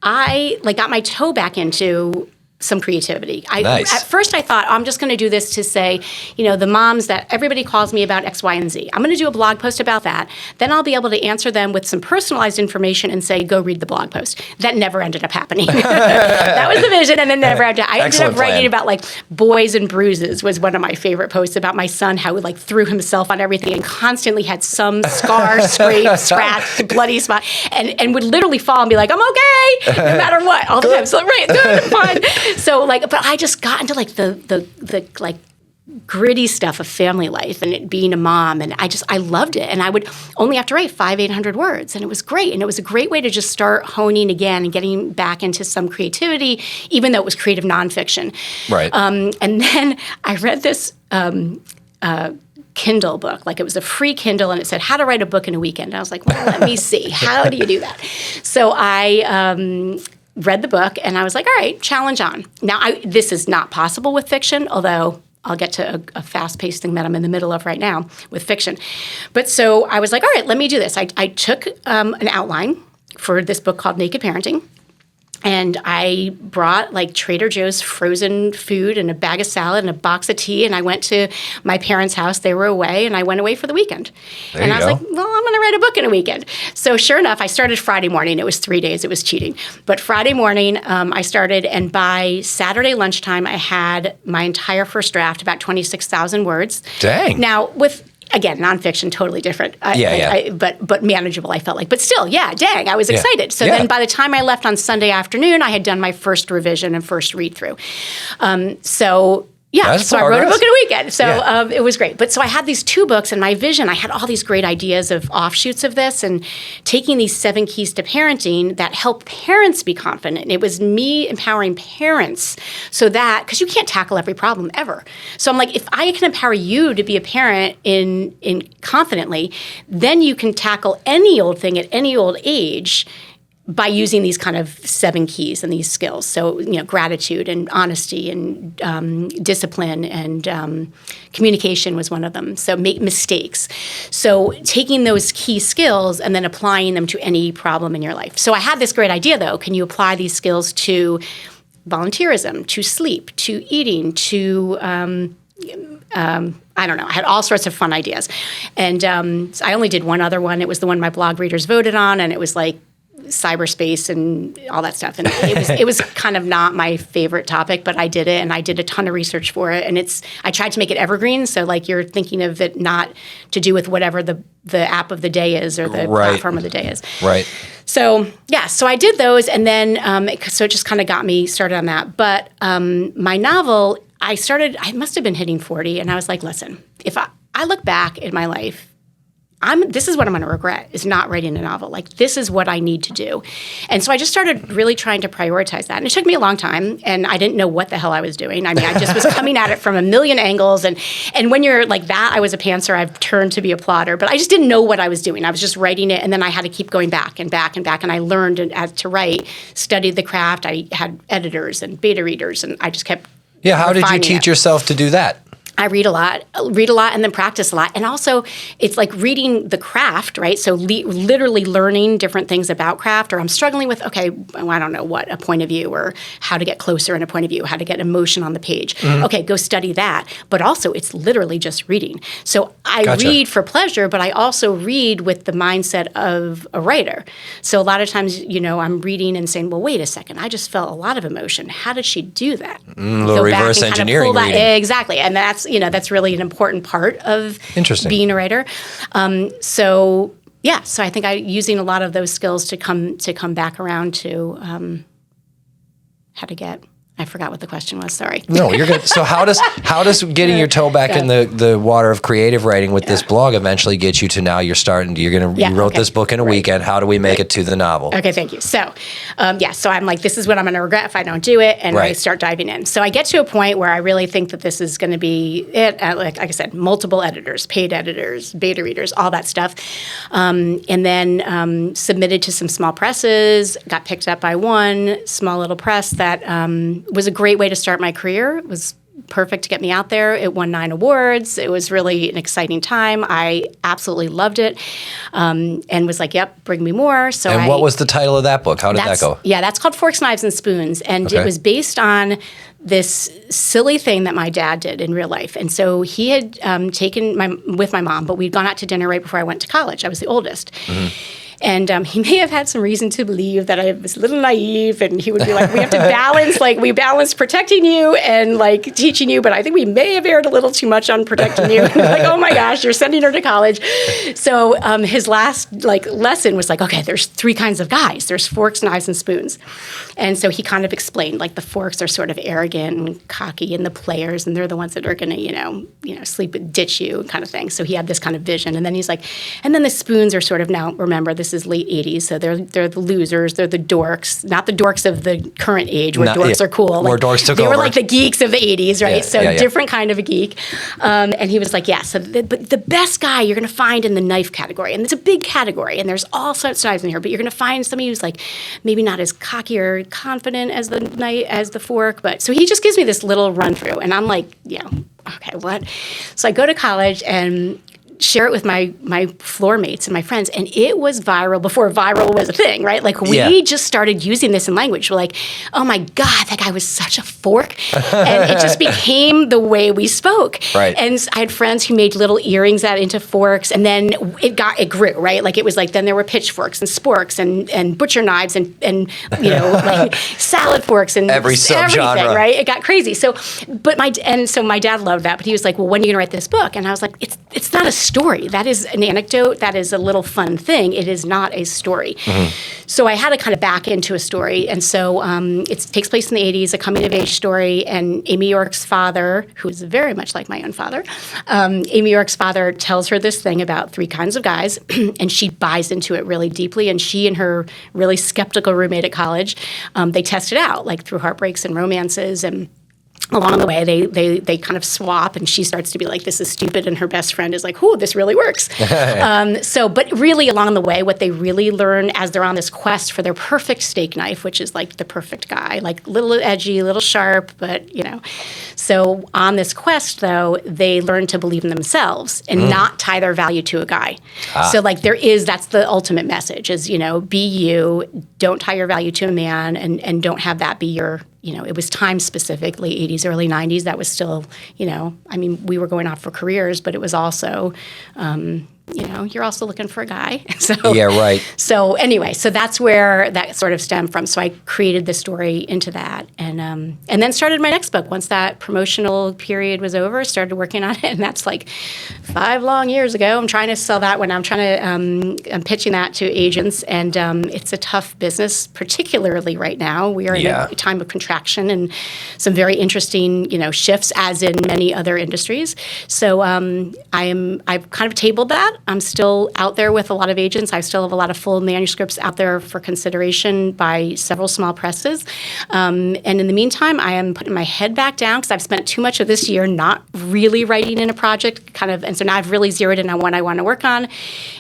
I like got my toe back into some creativity. Nice. At first I thought, I'm just going to do this to say, the moms that everybody calls me about X, Y, and Z. I'm going to do a blog post about that. Then I'll be able to answer them with some personalized information and say, go read the blog post. That never ended up happening. That was the vision, and then never ended up. I ended up writing about like boys and bruises was one of my favorite posts about my son, how he like threw himself on everything and constantly had some scar, scrape, scratch, bloody spot, and would literally fall and be like, I'm okay, no matter what, all the time. So good, fine. So but I just got into like the like gritty stuff of family life and it being a mom, and I loved it, and I would only have to write 500-800 words, and it was great, and it was a great way to just start honing again and getting back into some creativity, even though it was creative nonfiction. Right. And then I read this Kindle book, like it was a free Kindle, and it said how to write a book in a weekend. And I was like, well, let me see, how do you do that? So I read the book, and I was like, all right, challenge on. Now, this is not possible with fiction, although I'll get to a fast-paced thing that I'm in the middle of right now with fiction. But so I was like, all right, let me do this. I took an outline for this book called Naked Parenting, and I brought like Trader Joe's frozen food and a bag of salad and a box of tea, and I went to my parents' house. They were away, and I went away for the weekend. And I was like, well, I'm going to write a book in a weekend. So sure enough, I started Friday morning. It was 3 days. It was cheating. But Friday morning, I started, and by Saturday lunchtime, I had my entire first draft, about 26,000 words. Dang. Now, again, nonfiction, totally different. But manageable, I felt like. But still, dang, I was excited. So then by the time I left on Sunday afternoon, I had done my first revision and first read-through. So I wrote a book in a weekend. So it was great. But so I had these 2 books, and my vision, I had all these great ideas of offshoots of this and taking these 7 keys to parenting that help parents be confident. And it was me empowering parents so that, because you can't tackle every problem ever. So I'm like, if I can empower you to be a parent in confidently, then you can tackle any old thing at any old age by using these kind of 7 keys and these skills. So, gratitude and honesty and discipline and communication was one of them. So make mistakes. So taking those key skills and then applying them to any problem in your life. So I had this great idea, though. Can you apply these skills to volunteerism, to sleep, to eating, to I don't know. I had all sorts of fun ideas. And so I only did one other one. It was the one my blog readers voted on, and it was like cyberspace and all that stuff. And it was kind of not my favorite topic, but I did it, and I did a ton of research for it. And I tried to make it evergreen, so like you're thinking of it not to do with whatever the app of the day is or the platform of the day is. Right. So so I did those, and then so it just kind of got me started on that. But my novel, I must have been hitting 40, and I was like, listen, if I look back in my life, this is what I'm going to regret, is not writing a novel. Like, this is what I need to do. And so I just started really trying to prioritize that. And it took me a long time, and I didn't know what the hell I was doing. I mean, I just was coming at it from a million angles. And when you're like that, I was a pantser. I've turned to be a plotter. But I just didn't know what I was doing. I was just writing it, and then I had to keep going back and back and back. And I learned to write, studied the craft. I had editors and beta readers, and I just kept how did you teach yourself to do that? I read a lot, and then practice a lot. And also, it's like reading the craft, right? So literally learning different things about craft, or I'm struggling with, I don't know what, a point of view, or how to get closer in a point of view, how to get emotion on the page. Mm-hmm. Okay, go study that. But also, it's literally just reading. So I read for pleasure, but I also read with the mindset of a writer. So a lot of times, I'm reading and saying, well, wait a second, I just felt a lot of emotion. How did she do that? A little reverse engineering reading. Exactly. And that's really an important part of being a writer. So I think I'm using a lot of those skills to come back around to how to get I forgot what the question was. Sorry. No, you're good. So how does getting your toe back in the water of creative writing with this blog eventually get you to now you wrote this book in a weekend. How do we make it to the novel? Okay, thank you. So, so I'm like, this is what I'm going to regret if I don't do it, and I start diving in. So I get to a point where I really think that this is going to be it. Like I said, multiple editors, paid editors, beta readers, all that stuff, and then submitted to some small presses. Got picked up by one small little press that was a great way to start my career. It was perfect to get me out there. It won 9 awards. It was really an exciting time. I absolutely loved it, and was like, "Yep, bring me more." So, what was the title of that book? How did that go? Yeah, that's called Forks, Knives, and Spoons, and it was based on this silly thing that my dad did in real life. And so he had taken with my mom, but we'd gone out to dinner right before I went to college. I was the oldest. Mm-hmm. And he may have had some reason to believe that I was a little naive, and he would be like, we have to balance, we balance protecting you and teaching you, but I think we may have erred a little too much on protecting you. Oh my gosh, you're sending her to college. So his last lesson was okay, there's 3 kinds of guys. There's forks, knives, and spoons. And so he kind of explained the forks are sort of arrogant and cocky, and the players, and they're the ones that are going to, sleep and ditch you kind of thing. So he had this kind of vision. And then he's like, and then the spoons are sort of, now remember, this is late 80s, so they're the losers, they're the dorks, not the dorks of the current age where dorks are cool. Where dorks took over. They were the geeks of the 80s, right? Different kind of a geek. And he was like, but the best guy you're going to find in the knife category, and it's a big category, and there's all sorts of knives in here, but you're going to find somebody who's maybe not as cocky or confident as the knife, as the fork, but so he just gives me this little run through, and I'm like, okay, what? So I go to college and share it with my floor mates and my friends, and it was viral before viral was a thing, right? We just started using this in language. We're like, oh my God, that guy was such a fork. And it just became the way we spoke. Right. And I had friends who made little earrings into forks, and then it grew, right? It was then there were pitchforks and sporks and butcher knives and salad forks and every subgenre, everything, right? It got crazy. So my dad loved that, but he was like, well, when are you gonna write this book? And I was like, it's not a story. That is an anecdote. That is a little fun thing. It is not a story. Mm-hmm. So I had to kind of back into a story. And so it takes place in the 80s, a coming-of-age story. And Amy York's father, who is very much like my own father, Amy York's father tells her this thing about 3 kinds of guys, and she buys into it really deeply. And she and her really skeptical roommate at college, they test it out, through heartbreaks and romances, and along the way, they kind of swap, and she starts to be like, this is stupid, and her best friend is like, ooh, this really works. But really along the way, what they really learn as they're on this quest for their perfect steak knife, which is the perfect guy, little edgy, little sharp, but, So on this quest, though, they learn to believe in themselves and not tie their value to a guy. So that's the ultimate message is, be you, don't tie your value to a man, and don't have that be your, it was time specific, late 80s, early 90s. That was still, we were going off for careers, but it was also, you're also looking for a guy. So yeah, right. So anyway, so that's where that sort of stemmed from. So I created the story into that, and then started my next book. Once that promotional period was over, started working on it, and that's 5 long years ago. I'm trying to sell that one. I'm I'm pitching that to agents, and it's a tough business, particularly right now. We are in a time of contraction and some very interesting, shifts, as in many other industries. So I've kind of tabled that. I'm still out there with a lot of agents. I still have a lot of full manuscripts out there for consideration by several small presses. And in the meantime, I am putting my head back down because I've spent too much of this year not really writing in a project, and so now I've really zeroed in on what I want to work on.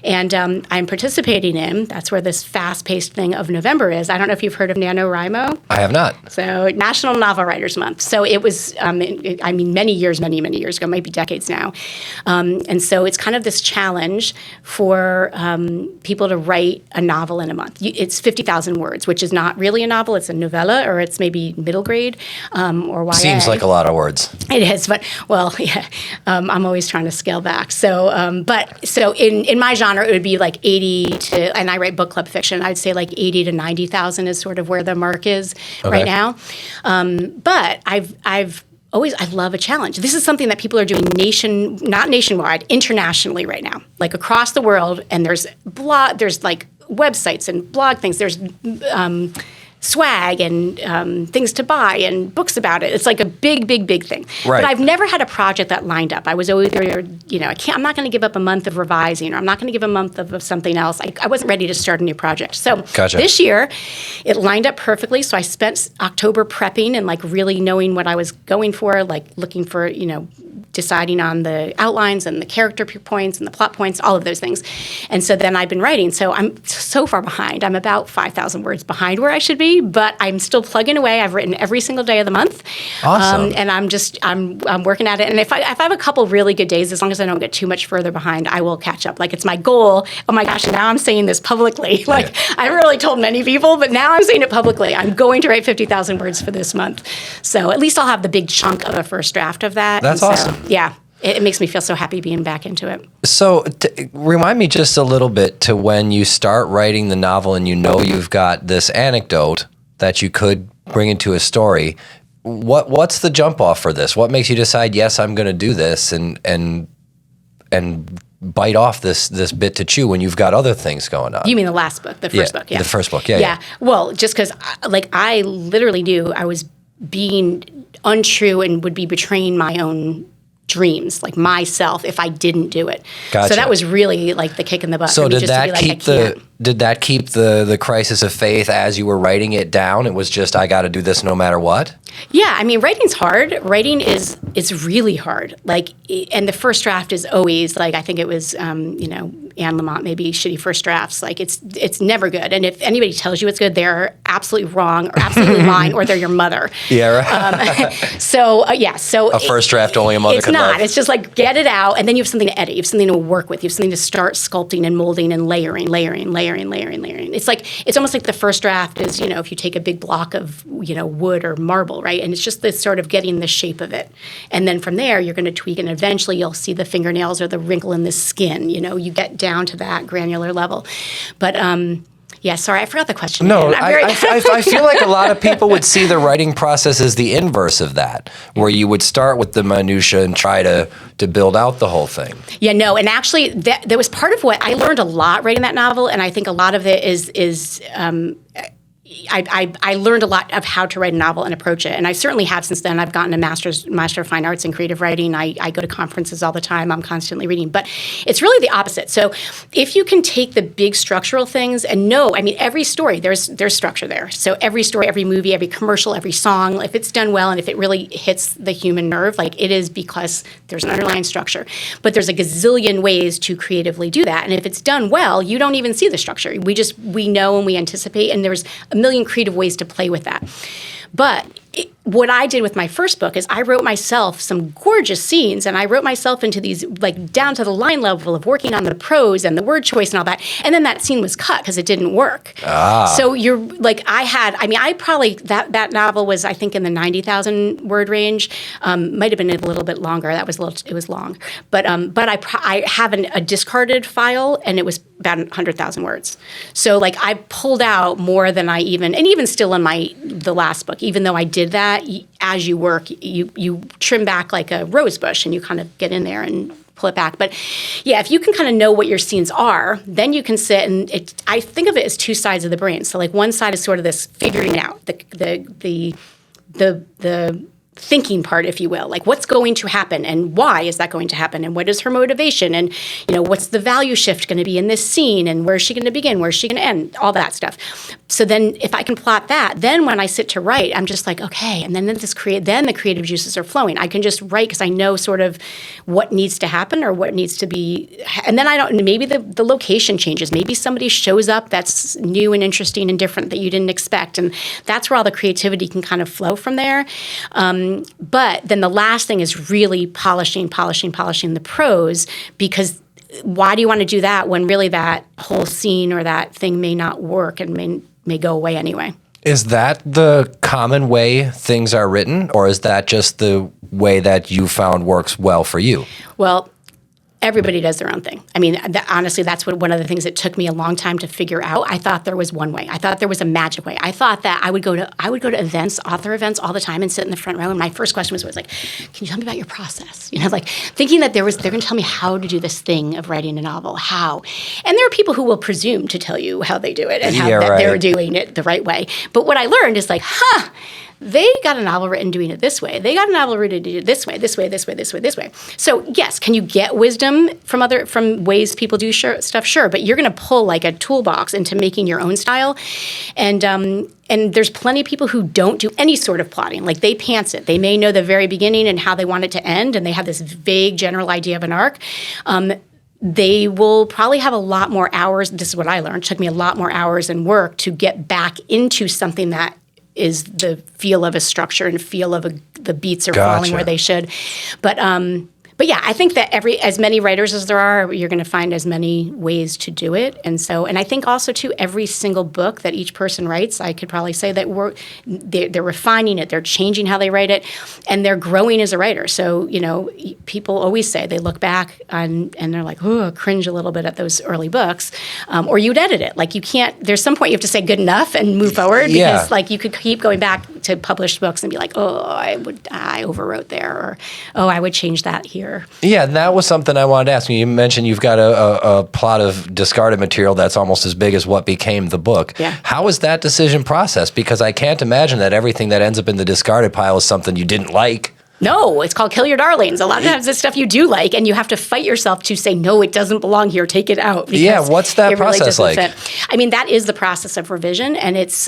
And I'm participating in, that's where this fast-paced thing of November is. I don't know if you've heard of NaNoWriMo. I have not. So National Novel Writers Month. So it was, many years ago, maybe decades now. And so it's kind of this challenge for people to write a novel in a month. It's 50,000 words, which is not really a novel. It's a novella, or it's maybe middle grade or YA. Seems like a lot of words. It is, but I'm always trying to scale back. So, in my genre, it would be 80 to, and I write book club fiction. I'd say 80 to 90,000 is sort of where the mark is right now. But I love a challenge. This is something that people are doing not nationwide, internationally right now, across the world. And there's websites and blog things. There's swag and things to buy and books about it. It's like a big, big, big thing. Right. But I've never had a project that lined up. I was always, I'm not going to give up a month of revising, or I'm not going to give a month of something else. I wasn't ready to start a new project. So Gotcha. This year, it lined up perfectly. So I spent October prepping and like really knowing what I was going for, like looking for, deciding on the outlines and the character points and the plot points, all of those things. And so then I've been writing. So I'm so far behind. I'm about 5,000 words behind where I should be, but I'm still plugging away. I've written every single day of the month. Awesome. And I'm working at it. And if I have a couple really good days, as long as I don't get too much further behind, I will catch up. Like it's my goal. Oh my gosh, now I'm saying this publicly. Like I haven't really told many people, but now I'm saying it publicly. I'm going to write 50,000 words for this month. So at least I'll have the big chunk of a first draft of that. That's awesome. Yeah. It makes me feel so happy being back into it. So remind me just a little bit to when you start writing the novel and you've got this anecdote that you could bring into a story. What's the jump off for this? What makes you decide, yes, I'm going to do this and bite off this bit to chew when you've got other things going on? You mean the last book, the first book? Yeah, the first book. Yeah. Well, just because I literally knew I was being untrue and would be betraying my own dreams, like myself, if I didn't do it. Gotcha. So that was really like the kick in the butt. So for me, did that keep the crisis of faith as you were writing it down? It was just, I got to do this no matter what? Yeah, I mean, writing's hard. Writing is really hard. Like, and the first draft is always like, I think it was, Anne Lamott, maybe shitty first drafts. Like, it's never good. And if anybody tells you it's good, they're absolutely wrong or absolutely lying, or they're your mother. Yeah, right. So a first draft only a mother could love. It's not. It's just like get it out, and then you have something to edit. You have something to work with. You have something to start sculpting and molding and layering. It's like, it's almost like the first draft is, if you take a big block of, wood or marble, right? And it's just this sort of getting the shape of it. And then from there, you're going to tweak, and eventually you'll see the fingernails or the wrinkle in the skin. You get down to that granular level. But, yeah, sorry, I forgot the question. No, I feel like a lot of people would see the writing process as the inverse of that, where you would start with the minutia and try to build out the whole thing. Yeah, no, and actually, that was part of what I learned a lot writing that novel, and I think a lot of it is I learned a lot of how to write a novel and approach it, and I certainly have since then. I've gotten a Master of Fine Arts in creative writing. I go to conferences all the time. I'm constantly reading, but it's really the opposite. So if you can take the big structural things and every story, there's structure there. So every story, every movie, every commercial, every song, if it's done well and if it really hits the human nerve, like it is because there's an underlying structure. But there's a gazillion ways to creatively do that, and if it's done well, you don't even see the structure. We know and we anticipate, and there's a million creative ways to play with that. But what I did with my first book is I wrote myself some gorgeous scenes, and I wrote myself into these, like, down to the line level of working on the prose and the word choice and all that. And then that scene was cut because it didn't work. So you're like, I probably, that novel was, I think, in the 90,000 word range. Might have been a little bit longer. It was long. But I have a discarded file, and it was about 100,000 words. So like I pulled out more than even still in the last book, even though I did that, as you work, you trim back like a rose bush, and you kind of get in there and pull it back. But yeah, if you can kind of know what your scenes are, then you can sit and I think of it as two sides of the brain. So like one side is sort of this figuring out the thinking part, if you will, like what's going to happen and why is that going to happen and what is her motivation and what's the value shift going to be in this scene and where's she going to begin, where's she going to end, all that stuff. So then if I can plot that, then when I sit to write, I'm just like, okay, and then then the creative juices are flowing. I can just write because I know sort of what needs to happen or what needs to be, and then maybe the location changes, maybe somebody shows up that's new and interesting and different that you didn't expect, and that's where all the creativity can kind of flow from there. But then the last thing is really polishing the prose, because why do you want to do that when really that whole scene or that thing may not work and may go away anyway? Is that the common way things are written, or is that just the way that you found works well for you? Well, Everybody does their own thing. I mean, honestly, that's one of the things that took me a long time to figure out. I thought there was one way. I thought there was a magic way. I thought that I would go to events, author events all the time and sit in the front row. And my first question was always like, can you tell me about your process? Like thinking that they're going to tell me how to do this thing of writing a novel, how. And there are people who will presume to tell you how they do it and how they're doing it the right way. But what I learned is like, they got a novel written doing it this way. They got a novel written doing it this way, this way, this way, this way, this way. So yes, can you get wisdom from ways people do stuff? Sure, but you're going to pull like a toolbox into making your own style, and there's plenty of people who don't do any sort of plotting. Like they pants it. They may know the very beginning and how they want it to end, and they have this vague general idea of an arc. They will probably have a lot more hours. This is what I learned. It took me a lot more hours and work to get back into something that is the feel of a structure and feel of the beats are falling where they should. But yeah, I think that as many writers as there are, you're going to find as many ways to do it. And I think also too, every single book that each person writes, I could probably say that they're refining it, they're changing how they write it, and they're growing as a writer. So, people always say they look back and they're like, oh, cringe a little bit at those early books, or you'd edit it. Like you can't, there's some point you have to say good enough and move forward because like you could keep going back to published books and be like, oh, I overwrote there, or oh, I would change that here. Yeah, and that was something I wanted to ask you. You mentioned you've got a plot of discarded material that's almost as big as what became the book. Yeah. How is that decision process? Because I can't imagine that everything that ends up in the discarded pile is something you didn't like. No, it's called Kill Your Darlings. A lot of times it's stuff you do like, and you have to fight yourself to say, no, it doesn't belong here, take it out. Yeah, what's that process like? I mean, that is the process of revision, and it's,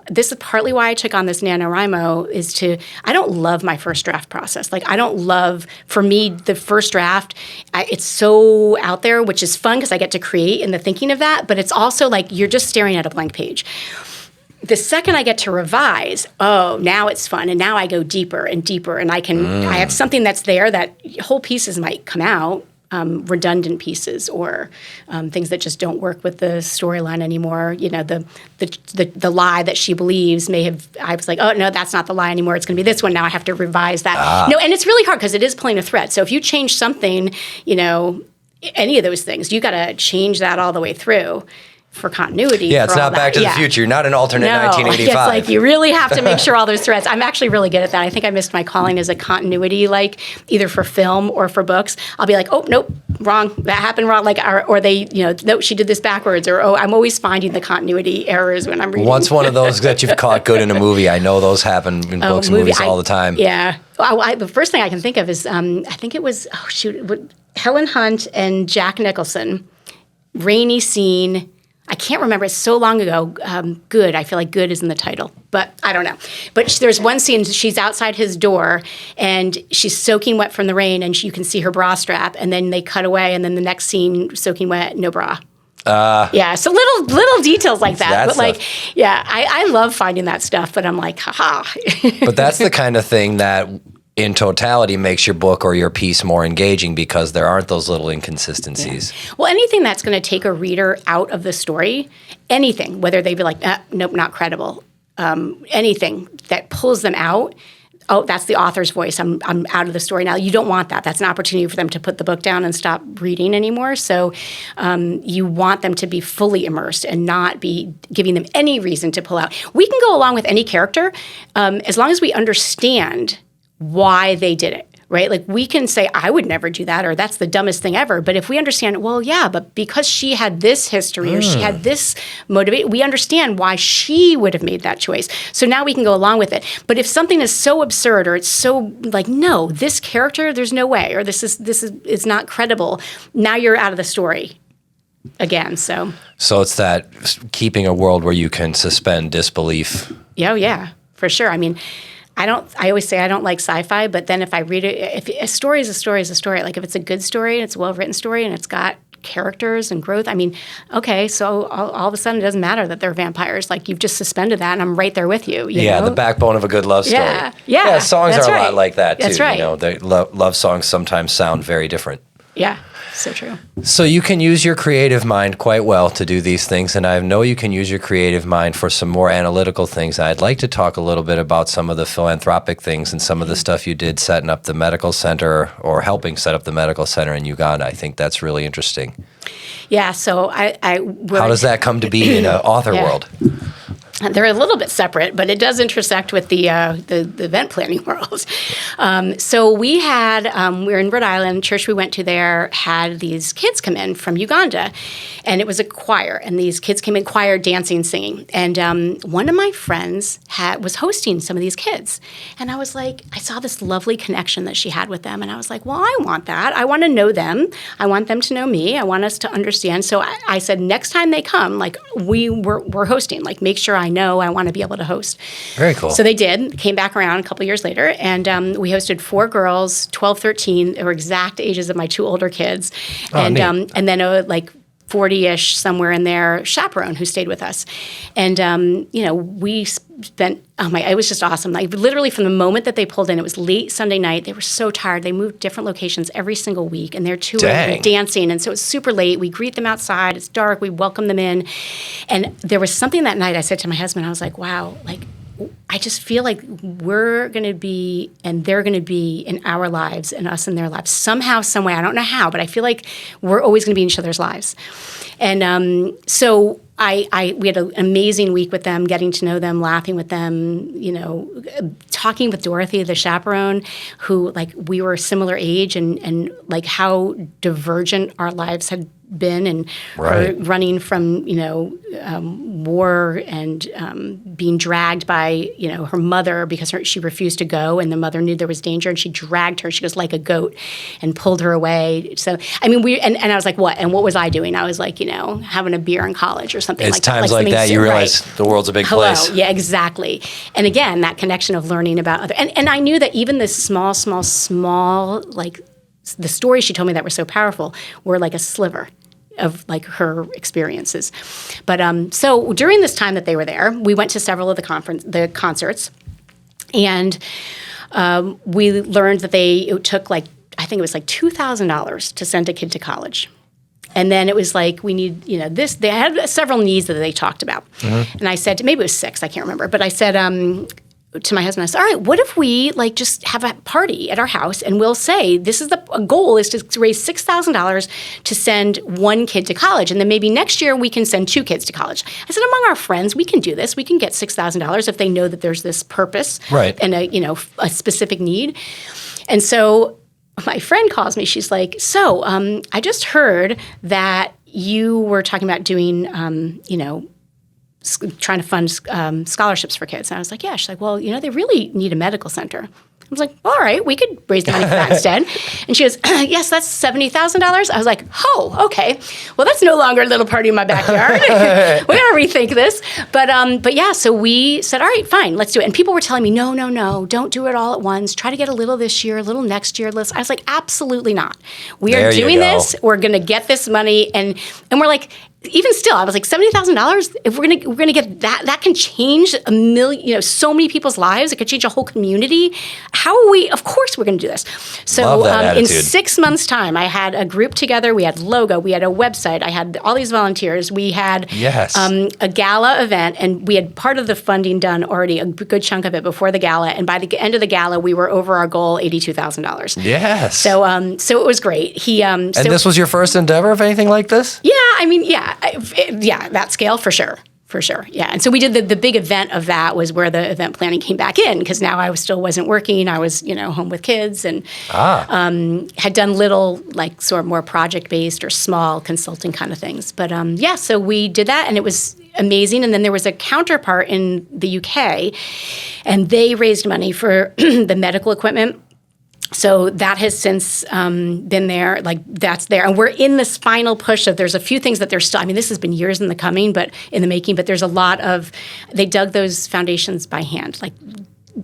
this is partly why I took on this NaNoWriMo, I don't love my first draft process. Like, I don't love, for me, the first draft, it's so out there, which is fun because I get to create in the thinking of that, but it's also like you're just staring at a blank page. The second I get to revise, now it's fun, and now I go deeper and deeper, and I have something that's there that whole pieces might come out, redundant pieces or things that just don't work with the storyline anymore. The lie that she believes I was like, oh, no, that's not the lie anymore. It's going to be this one. Now I have to revise that. No, and it's really hard because it is pulling a thread. So if you change something, any of those things, you got to change that all the way through. For continuity. Yeah, it's not Back to the Future. You're not an alternate 1985. It's like you really have to make sure all those threads. I'm actually really good at that. I think I missed my calling as a continuity, like either for film or for books. I'll be like, oh, nope, wrong. That happened wrong. Like, or they, nope, she did this backwards. Or, I'm always finding the continuity errors when I'm reading. What's one of those that you've caught good in a movie? I know those happen in books and movies all the time. Yeah. The first thing I can think of is, I think it was, Helen Hunt and Jack Nicholson, rainy scene. I can't remember. It's so long ago. Good. I feel like good is in the title, but I don't know. But there's one scene. She's outside his door, and she's soaking wet from the rain, and you can see her bra strap. And then they cut away, and then the next scene, soaking wet, no bra. Yeah. So little details like that. But I love finding that stuff. But I'm like, haha. But that's the kind of thing that, in totality, makes your book or your piece more engaging because there aren't those little inconsistencies. Yeah. Well, anything that's going to take a reader out of the story, anything, whether they be like, nope, not credible, anything that pulls them out, oh, that's the author's voice, I'm out of the story now. You don't want that. That's an opportunity for them to put the book down and stop reading anymore. So you want them to be fully immersed and not be giving them any reason to pull out. We can go along with any character as long as we understand why they did it, right? Like we can say, I would never do that, or that's the dumbest thing ever. But if we understand, well, yeah, but because she had this history or she had this motivation, we understand why she would have made that choice. So now we can go along with it. But if something is so absurd or it's so like, no, this character, there's no way, or this is not credible, now you're out of the story again. So it's that keeping a world where you can suspend disbelief. Yeah, for sure. I mean, I always say I don't like sci-fi, but then if I read it, if a story is a story is a story. Like if it's a good story and it's a well-written story and it's got characters and growth, I mean, okay, so all of a sudden it doesn't matter that they're vampires. Like you've just suspended that and I'm right there with you. You know? The backbone of a good love story. Yeah, songs are a lot like that too. That's right. Love songs sometimes sound very different. Yeah, so true. So you can use your creative mind quite well to do these things, and I know you can use your creative mind for some more analytical things. I'd like to talk a little bit about some of the philanthropic things and some of the stuff you did setting up the medical center or helping set up the medical center in Uganda. I think that's really interesting. Yeah, so How does that come to be in an author world? They're a little bit separate, but it does intersect with the event planning world. So we were in Rhode Island. Church we went to there had these kids come in from Uganda, and it was a choir. And these kids came in choir, dancing, singing. And one of my friends was hosting some of these kids, and I was like, I saw this lovely connection that she had with them, and I was like, well, I want that. I want to know them. I want them to know me. I want us to understand. So I said, next time they come, like we're hosting, like make sure I know I want to be able to host. Very cool. So they did, came back around a couple years later, and we hosted 4 girls, 12, 13. They were exact ages of my 2 older kids. And then like 40-ish somewhere in there, chaperone who stayed with us. And, we spent, it was just awesome. Like literally from the moment that they pulled in, it was late Sunday night. They were so tired. They moved different locations every single week, and they're touring and dancing. And so it's super late. We greet them outside. It's dark. We welcome them in. And there was something that night I said to my husband, I was like, wow, like, I just feel like we're going to be and they're going to be in our lives and us in their lives somehow, some way. I don't know how, but I feel like we're always going to be in each other's lives. And so we had an amazing week with them, getting to know them, laughing with them, talking with Dorothy, the chaperone, who like we were a similar age and like how divergent our lives had been, and her running from war and being dragged by her mother because she refused to go, and the mother knew there was danger, and she dragged her. She goes like a goat and pulled her away. So I mean, and I was like, what? And what was I doing? I was like, having a beer in college or something. It's like times that. like that you realize the world's a big place. Yeah, exactly. And again, that connection of learning about other, and I knew that even this small, like the stories she told me that were so powerful were like a sliver of like her experiences. But so during this time that they were there, we went to several of the concerts, and we learned that it took like, I think it was like $2,000 to send a kid to college. And then it was like, we need, this, they had several needs that they talked about. Mm-hmm. And I said, maybe it was 6, I can't remember. But I said to my husband, I said, all right, what if we like just have a party at our house, and we'll say, this is a goal is to raise $6,000 to send 1 kid to college. And then maybe next year we can send 2 kids to college. I said, among our friends, we can do this. We can get $6,000 if they know that there's this purpose and a specific need. And so my friend calls me. She's like, so I just heard that you were talking about doing, trying to fund scholarships for kids. And I was like, yeah. She's like, well, they really need a medical center. I was like, all right, we could raise the money for that instead. And she goes, yes, that's $70,000. I was like, oh, okay. Well, that's no longer a little party in my backyard. We got to rethink this. But yeah, so we said, all right, fine, let's do it. And people were telling me, no, don't do it all at once. Try to get a little this year, a little next year. I was like, absolutely not. We are doing this. We're going to get this money. And we're like, even still, I was like, $70,000. If we're gonna get that can change a million, so many people's lives. It could change a whole community. How are we? Of course, we're gonna do this. So in 6 months' time, I had a group together. We had logo. We had a website. I had all these volunteers. We had a gala event, and we had part of the funding done already, a good chunk of it before the gala. And by the end of the gala, we were over our goal, $82,000. Yes. So it was great. And this was your first endeavor of anything like this? Yeah, I mean, yeah. That scale for sure. Yeah. And so we did the big event of that was where the event planning came back in, because now I still wasn't working. I was, home with kids, and had done little like sort of more project-based or small consulting kind of things. But so we did that, and it was amazing. And then there was a counterpart in the UK, and they raised money for the medical equipment. So that has since been there, like that's there. And we're in this final push of, there's a few things that they're still, this has been years in the making, but there's a lot of, they dug those foundations by hand, like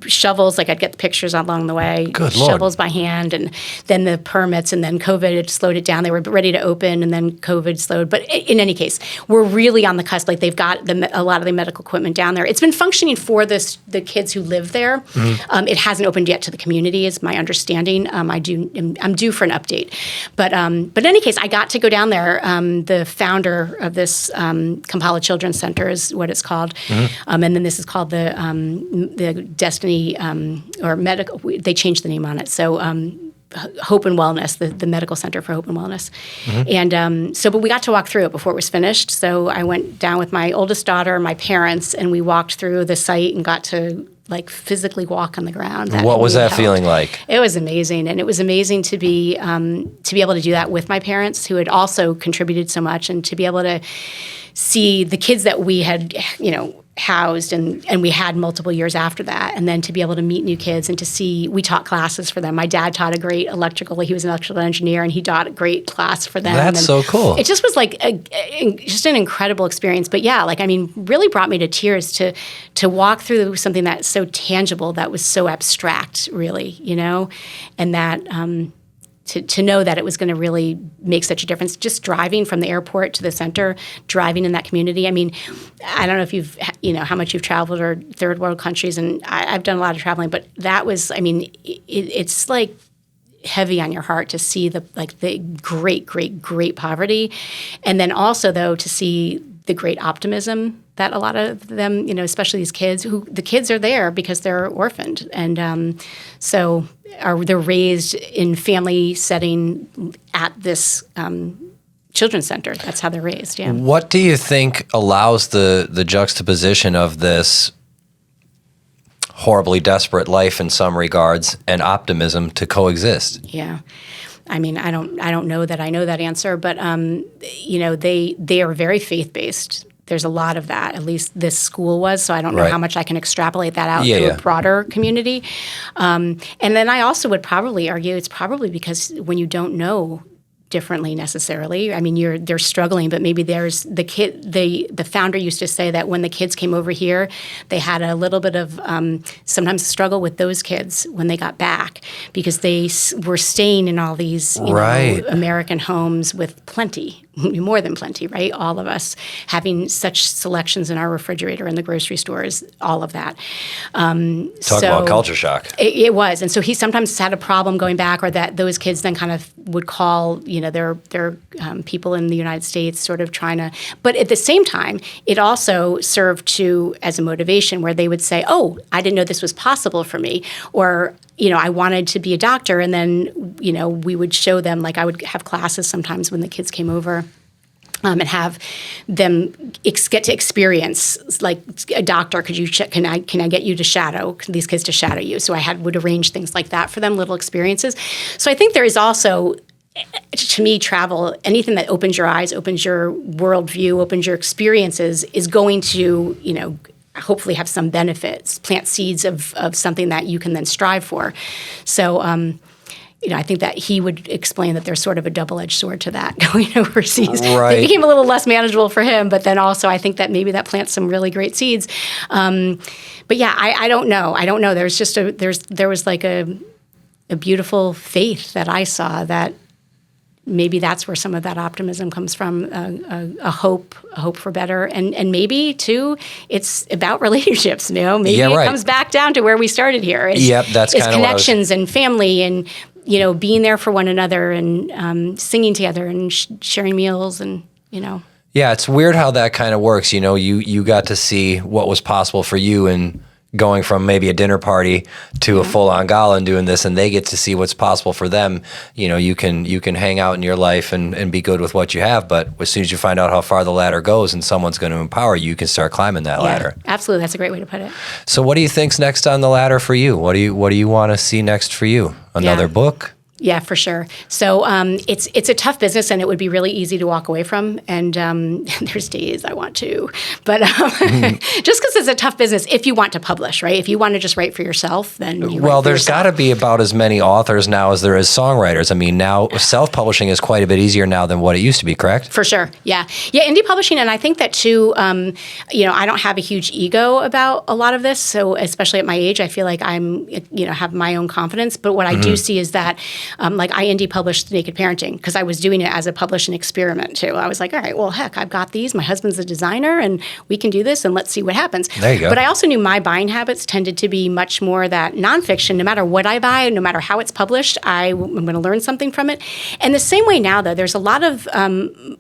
shovels, like I'd get the pictures along the way, Good Lord. shovels by hand, and then the permits, and then COVID had slowed it down. They were ready to open, and then COVID slowed. But in any case, we're really on the cusp. Like they've got a lot of the medical equipment down there. It's been functioning for the kids who live there. It hasn't opened yet to the community, is my understanding. I'm due for an update. But in any case, I got to go down there. The founder of this Kampala Children's Center is what it's called. And then this is called the Destiny or medical. They changed the name on it. So Hope and Wellness, the Medical Center for Hope and Wellness. And but we got to walk through it before it was finished. So I went down with my oldest daughter and my parents, and we walked through the site and got to like physically walk on the ground. What was that feeling like? It was amazing, and it was amazing to be able to do that with my parents, who had also contributed so much, and to be able to see the kids that we had, housed and we had multiple years after that, and then to be able to meet new kids and to see, we taught classes for them. My dad taught he was an electrical engineer, and he taught a great class for them. That's so cool. It just was like just an incredible experience. But yeah, really brought me to tears to walk through something that's so tangible, that was so abstract, really, and that to know that it was going to really make such a difference. Just driving from the airport to the center, driving in that community. I mean, I don't know if how much you've traveled or third world countries, and I've done a lot of traveling, but that was, it's like heavy on your heart to see the great, great, great poverty. And then also, though, to see the great optimism that a lot of them, especially these kids, the kids are there because they're orphaned. And so they're raised in family setting at this children's center. That's how they're raised, yeah. What do you think allows the juxtaposition of this horribly desperate life in some regards and optimism to coexist? Yeah. I don't know that I know that answer, but they are very faith-based. There's a lot of that. At least this school was. So I don't know how much I can extrapolate that out to a broader community. And then I also would probably argue it's probably because when you don't know differently necessarily. They're struggling, but maybe there's the founder used to say that when the kids came over here, they had a little bit of sometimes struggle with those kids when they got back, because they were staying in all these American homes with plenty, more than plenty, right? All of us having such selections in our refrigerator in the grocery stores, all of that. Talk about culture shock. It was. And so he sometimes had a problem going back, or that those kids then kind of would call, their people in the United States sort of trying to, but at the same time, it also served as a motivation where they would say, oh, I didn't know this was possible for me, or, I wanted to be a doctor. And then, we would show them, I would have classes sometimes when the kids came over. And have them get to experience, like a doctor. Can I get you to shadow these kids to shadow you? So I would arrange things like that for them, little experiences. So I think there is also, to me, travel, anything that opens your eyes, opens your worldview, opens your experiences, is going to, hopefully have some benefits, plant seeds of something that you can then strive for. So. I think that he would explain that there's sort of a double-edged sword to that going overseas. Right. It became a little less manageable for him, but then also I think that maybe that plants some really great seeds. But yeah, I don't know. I don't know. There was like a beautiful faith that I saw, that maybe that's where some of that optimism comes from, a hope for better. And maybe, too, it's about relationships, Maybe it comes back down to where we started here. That's kind of connections and family and, being there for one another and singing together and sharing meals and, Yeah, it's weird how that kind of works. You got to see what was possible for you, and going from maybe a dinner party to a full-on gala and doing this, and they get to see what's possible for them. You can hang out in your life and be good with what you have, but as soon as you find out how far the ladder goes and someone's going to empower you, you can start climbing that ladder. Absolutely. That's a great way to put it. So what do you think's next on the ladder for you? What do you want to see next for you? Another book? Yeah, for sure. So it's a tough business, and it would be really easy to walk away from. And there's days I want to, but just because it's a tough business, if you want to publish, right? If you want to just write for yourself, then you well, write for there's got to be about as many authors now as there is songwriters. I mean, now self-publishing is quite a bit easier now than what it used to be. Correct? For sure. Yeah. Indie publishing, and I think that too. I don't have a huge ego about a lot of this. So especially at my age, I feel like I'm have my own confidence. But what I do see is that. Like I indie published Naked Parenting because I was doing it as a publishing experiment too. I was like, all right, well, heck, I've got these. My husband's a designer and we can do this and let's see what happens. There you go. But I also knew my buying habits tended to be much more that nonfiction, no matter what I buy, no matter how it's published, I'm going to learn something from it. And the same way now, though, there's a lot of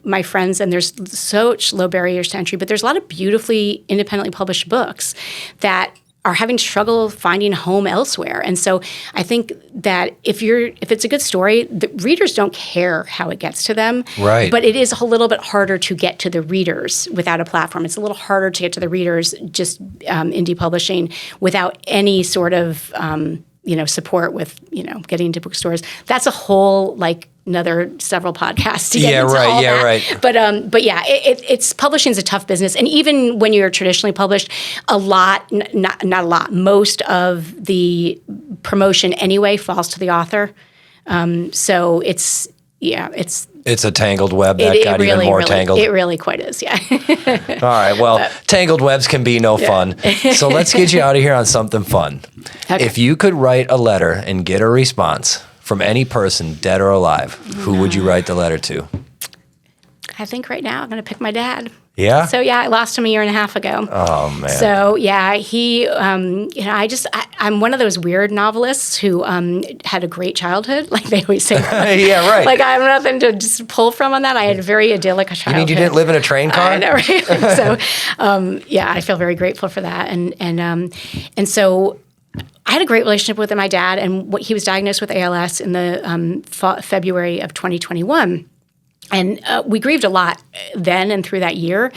my friends, and there's such low barriers to entry, but there's a lot of beautifully independently published books that are having struggle finding home elsewhere. And so I think that if it's a good story, the readers don't care how it gets to them. Right. But it is a little bit harder to get to the readers without a platform. It's a little harder to get to the readers just indie publishing without any sort of support with getting into bookstores. That's a whole another several podcasts to get into all that. Right. But yeah, it's publishing is a tough business, and even when you're traditionally published, not a lot. Most of the promotion anyway falls to the author. So it's a tangled web that got even more tangled. It really quite is, yeah. All right, well, tangled webs can be no fun. So let's get you out of here on something fun. Okay. If you could write a letter and get a response from any person, dead or alive, who would you write the letter to? I think right now I'm going to pick my dad. Yeah? So yeah, I lost him a year and a half ago. Oh, man. So yeah, he, I'm one of those weird novelists who had a great childhood. Like they always say. Yeah, right. Like I have nothing to just pull from on that. I had a very idyllic childhood. You mean you didn't live in a train car? I know, right? So I feel very grateful for that. And so I had a great relationship with my dad, and he was diagnosed with ALS in the February of 2021. And we grieved a lot then and through that year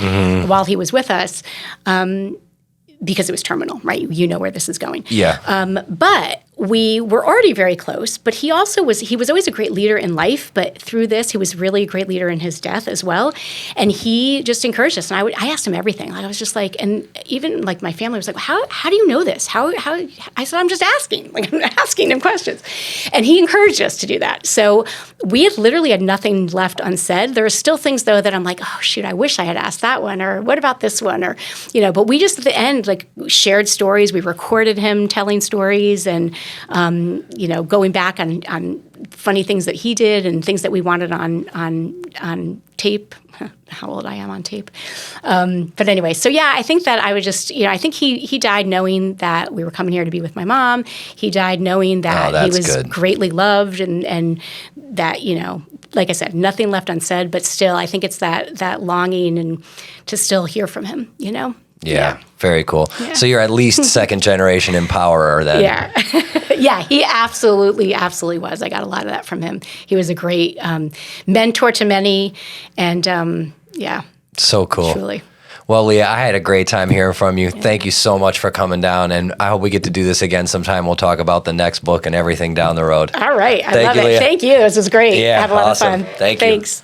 while he was with us because it was terminal, right? You know where this is going. Yeah. But we were already very close, but he was always a great leader in life, but through this, he was really a great leader in his death as well. And he just encouraged us. And I asked him everything. I was just like, and even like my family was like, how do you know this? How, I said, I'm just asking, I'm asking him questions. And he encouraged us to do that. So we literally had nothing left unsaid. There are still things though that I'm like, oh shoot, I wish I had asked that one, or what about this one? Or, but we just at the end, shared stories. We recorded him telling stories and, going back on funny things that he did and things that we wanted on tape. How old I am on tape. But anyway, so yeah, I think that I would just, I think he died knowing that we were coming here to be with my mom. He died knowing that he was greatly loved and that, like I said, nothing left unsaid, but still, I think it's that longing and to still hear from him, Yeah, very cool. Yeah. So you're at least second generation empowerer then. Yeah. Yeah, he absolutely was. I got a lot of that from him. He was a great mentor to many, and so cool. Truly. Well, Leah, I had a great time hearing from you. Yeah. Thank you so much for coming down, and I hope we get to do this again sometime. We'll talk about the next book and everything down the road. All right. I love it. Leah. Thank you. This was great. Yeah, I had a lot awesome. of fun. Thanks.